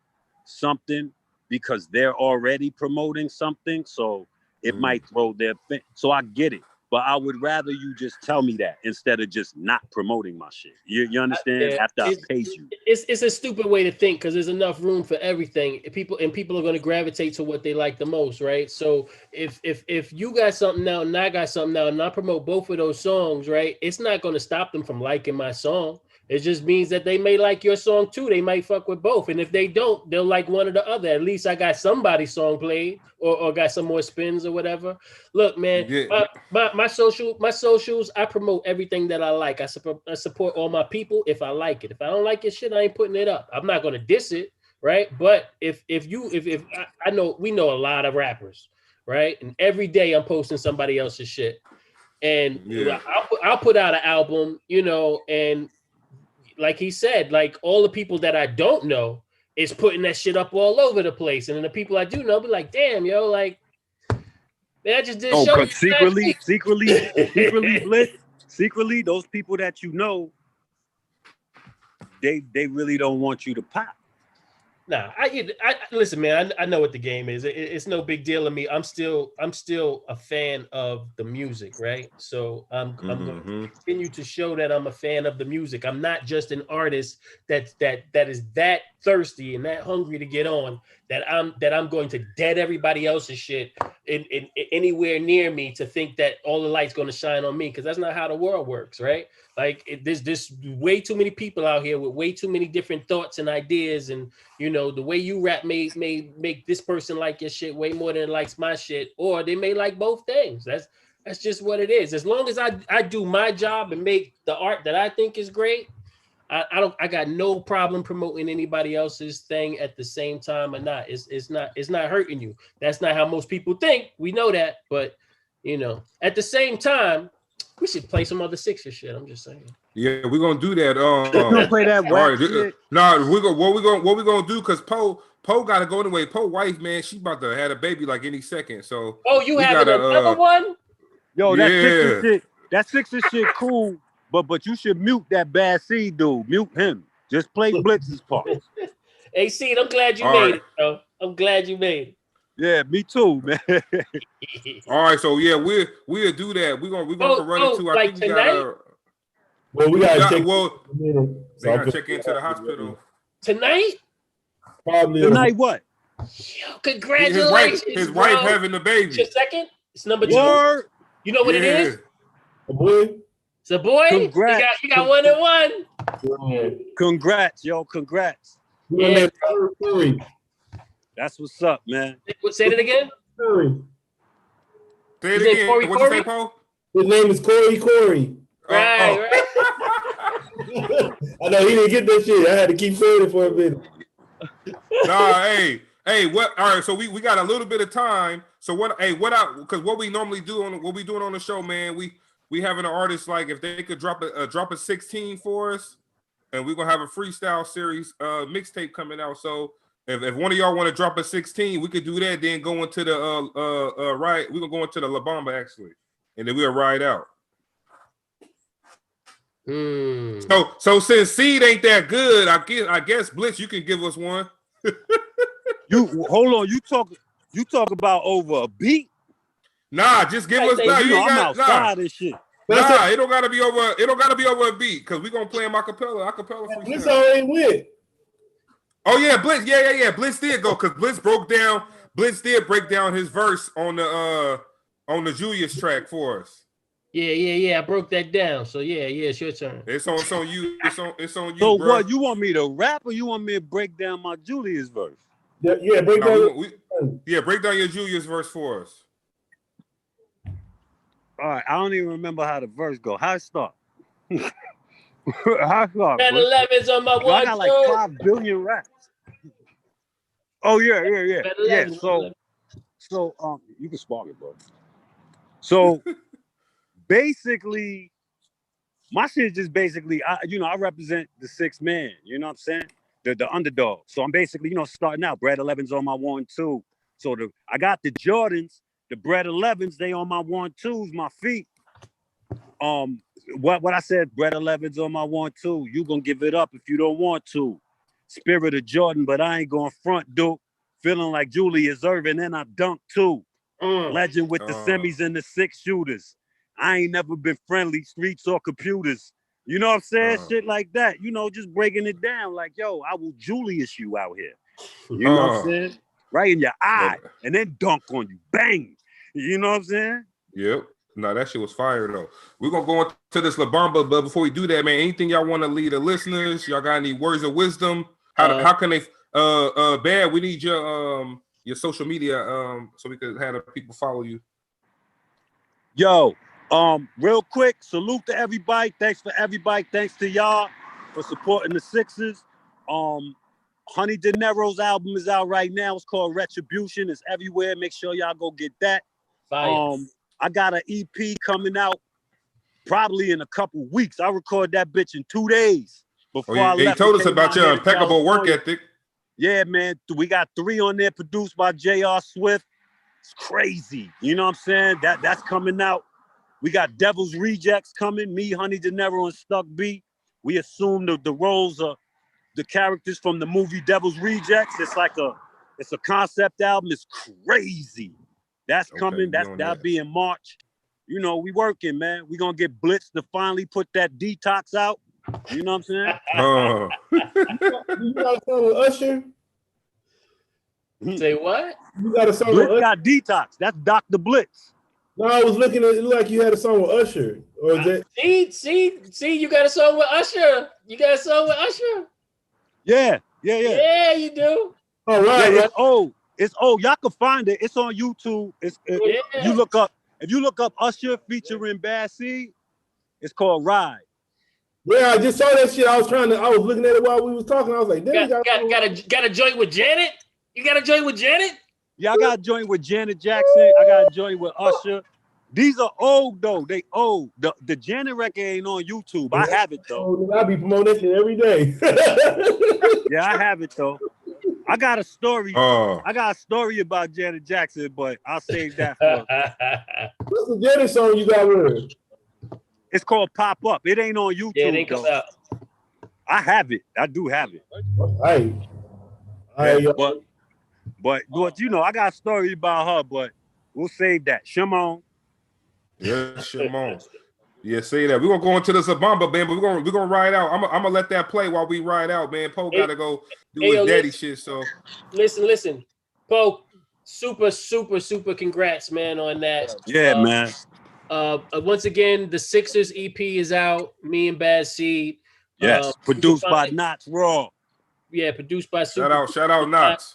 something because they're already promoting something, so it might throw their thing. So I get it. But I would rather you just tell me that instead of just not promoting my shit. You understand? After I paid you. It's a stupid way to think, because there's enough room for everything. People are going to gravitate to what they like the most, right? So if you got something now and I got something now and I promote both of those songs, right? It's not going to stop them from liking my song. It just means that they may like your song too. They might fuck with both. And if they don't, they'll like one or the other. At least I got somebody's song played or got some more spins or whatever. Look, man, my socials, I promote everything that I like. I support all my people if I like it. If I don't like your shit, I ain't putting it up. I'm not gonna diss it, right? But if I know, we know a lot of rappers, right? And every day I'm posting somebody else's shit. And I'll put out an album, you know, and like he said, like all the people that I don't know is putting that shit up all over the place. And then the people I do know be like, damn, yo, like, man, I just did a show. Because secretly, those people that you know, they really don't want you to pop. Nah, I listen, man. I know what the game is. It's no big deal to me. I'm still a fan of the music, right? So I'm going to continue to show that I'm a fan of the music. I'm not just an artist that is that thirsty and that hungry to get on that I'm going to dead everybody else's shit in anywhere near me to think that all the light's going to shine on me, because that's not how the world works, right? Like there's way too many people out here with way too many different thoughts and ideas, and you know the way you rap may make this person like your shit way more than it likes my shit, or they may like both things. That's just what it is. As long as I do my job and make the art that I think is great, I got no problem promoting anybody else's thing at the same time or not. It's not hurting you. That's not how most people think. We know that, but you know, at the same time, we should play some other Sixers shit. I'm just saying. Yeah, we're gonna do that. We're gonna play that whack shit. Nah, what we gonna do? Cause Poe gotta go anyway. Poe wife, man, she about to have a baby like any second. So you having another one? Yo, that Sixers shit cool. But you should mute that Bad Seed dude. Mute him. Just play Blitz's part. Hey, Seed, I'm glad you made it, bro. I'm glad you made it. Yeah, me too, man. All right, so yeah, we'll do that. We're gonna run into. I think we gotta. Well, we gotta check into the hospital tonight. Probably tonight. What? Yo, congratulations! His wife having the baby. It's your second. It's number 2. Word. You know what it is? A boy. It's a boy. Congrats. You got 1 and 1. Congrats, yo. Congrats. Yeah. That's what's up, man. Say it again. Say it again. What you say, Poe? His name is Corey. Right. I know he didn't get that shit. I had to keep saying it for a minute. Nah, hey, what? All right, so we got a little bit of time. So because what we normally do what we doing on the show, man, we having an artist, like if they could drop a 16 for us, and we're gonna have a freestyle series mixtape coming out. So if one of y'all want to drop a 16, we could do that. Then go into the ride. We're gonna go into the La Bamba actually, and then we'll ride out. So since Seed ain't that good, I guess Blitz, you can give us one. You hold on. You talk about over a beat. Nah, just give us. Nah, I'm outside this shit. Nah, it don't gotta be over. It don't gotta be over a beat, because we're gonna play him acapella freestyle. Blitz already went. Oh yeah, Blitz. Yeah. Blitz did go, because Blitz did break down his verse on the Julius track for us. Yeah. I broke that down. So yeah, it's your turn. It's on you. It's on you. So bro. what? You want me to rap, or you want me to break down my Julius verse? Yeah, break down. Break down your Julius verse for us. All right, I don't even remember how the verse go. How it start? How it start? 11's on my one. I got like 5 billion raps. Oh yeah. Yeah. So you can spark it, bro. So basically, my shit just basically, I represent the 6th man. You know what I'm saying? The underdog. So I'm basically, starting out. Bread 11's on my 1-2. So I got the Jordans. The Bread 11s, they on my 1-2s, my feet. What I said, Bread 11s on my 1-2. You gonna give it up if you don't want to. Spirit of Jordan, but I ain't going front, dude. Feeling like Julius Irving, and I dunk too. Legend with the semis and the 6 shooters. I ain't never been friendly, streets or computers. You know what I'm saying? Shit like that. Just breaking it down. Like, yo, I will Julius you out here. You know what I'm saying? Right in your eye, and then dunk on you. Bang. You know what I'm saying? Yep. No, that shit was fire though. We're gonna go into this La Bamba, but before we do that, man, anything y'all want to lead the listeners? Y'all got any words of wisdom? How can they Bad, we need your social media so we could have the people follow you. Yo, real quick, salute to everybody. Thanks for everybody. Thanks to y'all for supporting the Sixers. Honey De Niro's album is out right now. It's called Retribution. It's everywhere. Make sure y'all go get that. Fire. I got an EP coming out probably in a couple weeks. I record that bitch in 2 days before I left. He told us about your impeccable work ethic. Yeah, man. We got 3 on there produced by J.R. Swift. It's crazy. You know what I'm saying? That's coming out. We got Devil's Rejects coming. Me, Honey De Niro, and Stuck B. We assume the roles of the characters from the movie Devil's Rejects. It's a concept album. It's crazy. That's coming. That'll be in March. You know, we working, man. We gonna get Blitz to finally put that Detox out. You know what I'm saying? You got a song with Usher? Say what? You got a song Blitz with Usher? got Detox. That's Dr. Blitz. No, I was looking at it like you had a song with Usher. Or is that... See, you got a song with Usher. You got a song with Usher? Yeah. Yeah, you do. All right. Yeah, it's old. Y'all can find it. It's on YouTube. You look up. If you look up Usher featuring Bad Seed, it's called Ride. Yeah, I just saw that shit. I was looking at it while we was talking. I was like, damn, got a joint with Janet? You got a joint with Janet? Yeah, I got a joint with Janet Jackson. I got a joint with Usher. These are old though. They old. The Janet record ain't on YouTube. I have it though. I be promoting that shit every day. Yeah, I have it though. I got a story. I got a story about Janet Jackson, but I'll save that for. What's the Janet song you got with her? It's called Pop Up. It ain't on YouTube. Yeah, it ain't come out. I have it. I do have it. But you know, I got a story about her, but we'll save that. Shimon. Yeah, Shimon. Yeah, say that. We're gonna go into this Obama, man, but we're gonna ride out. I'm gonna let that play while we ride out, man. Poe gotta go do his daddy shit. So listen. Poe, super congrats, man, on that. Yeah, man. Once again, the Sixers EP is out. Me and Bad Seed. Yes, produced by Knots Raw. Yeah, produced by Shout out Knots.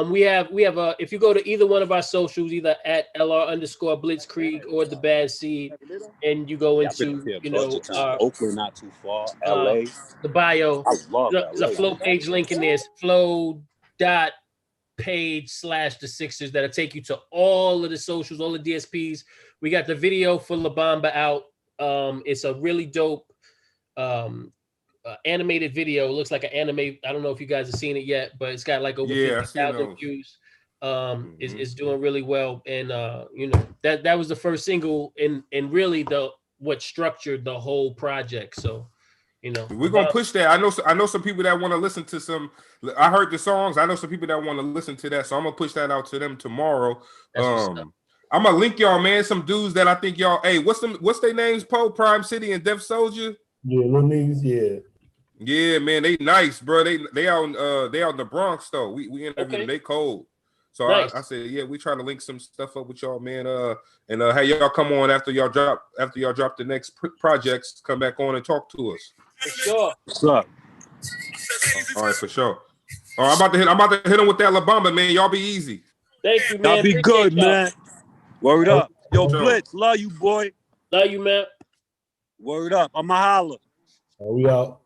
We have if you go to either one of our socials, either at LR_Blitzkrieg or the Bad Seed, and you go into Oakland not too far, LA. The bio. I love there's a flow page link in there. It's flow.page/the Sixers that'll take you to all of the socials, all the DSPs. We got the video for La Bamba out. It's a really dope animated video. It looks like an anime. I don't know if you guys have seen it yet, but it's got like over 50,000 views. It's doing really well, and you know, that was the first single and really what structured the whole project. So, you know, we're gonna push that. I know some people that want to listen to some. I heard the songs. I know some people that want to listen to that, so I'm gonna push that out to them tomorrow. I'm gonna link y'all, man. Some dudes that I think y'all. Hey, what's their names? Poe, Prime City, and Def Soldier. Yeah, little niggas. Yeah. Yeah, man, they nice, bro. They out in the Bronx though. We interviewed them. They cold. So nice. I said, yeah, we trying to link some stuff up with y'all, man. And have y'all come on after y'all drop the next projects. Come back on and talk to us. For sure. What's up? All right, for sure. All right, I'm about to hit them with that La Bamba, man. Y'all be easy. Thank you, man. Y'all be good, man. Word up. Yo, Blitz, love you, boy. Love you, man. Word up. I'ma holler. We out.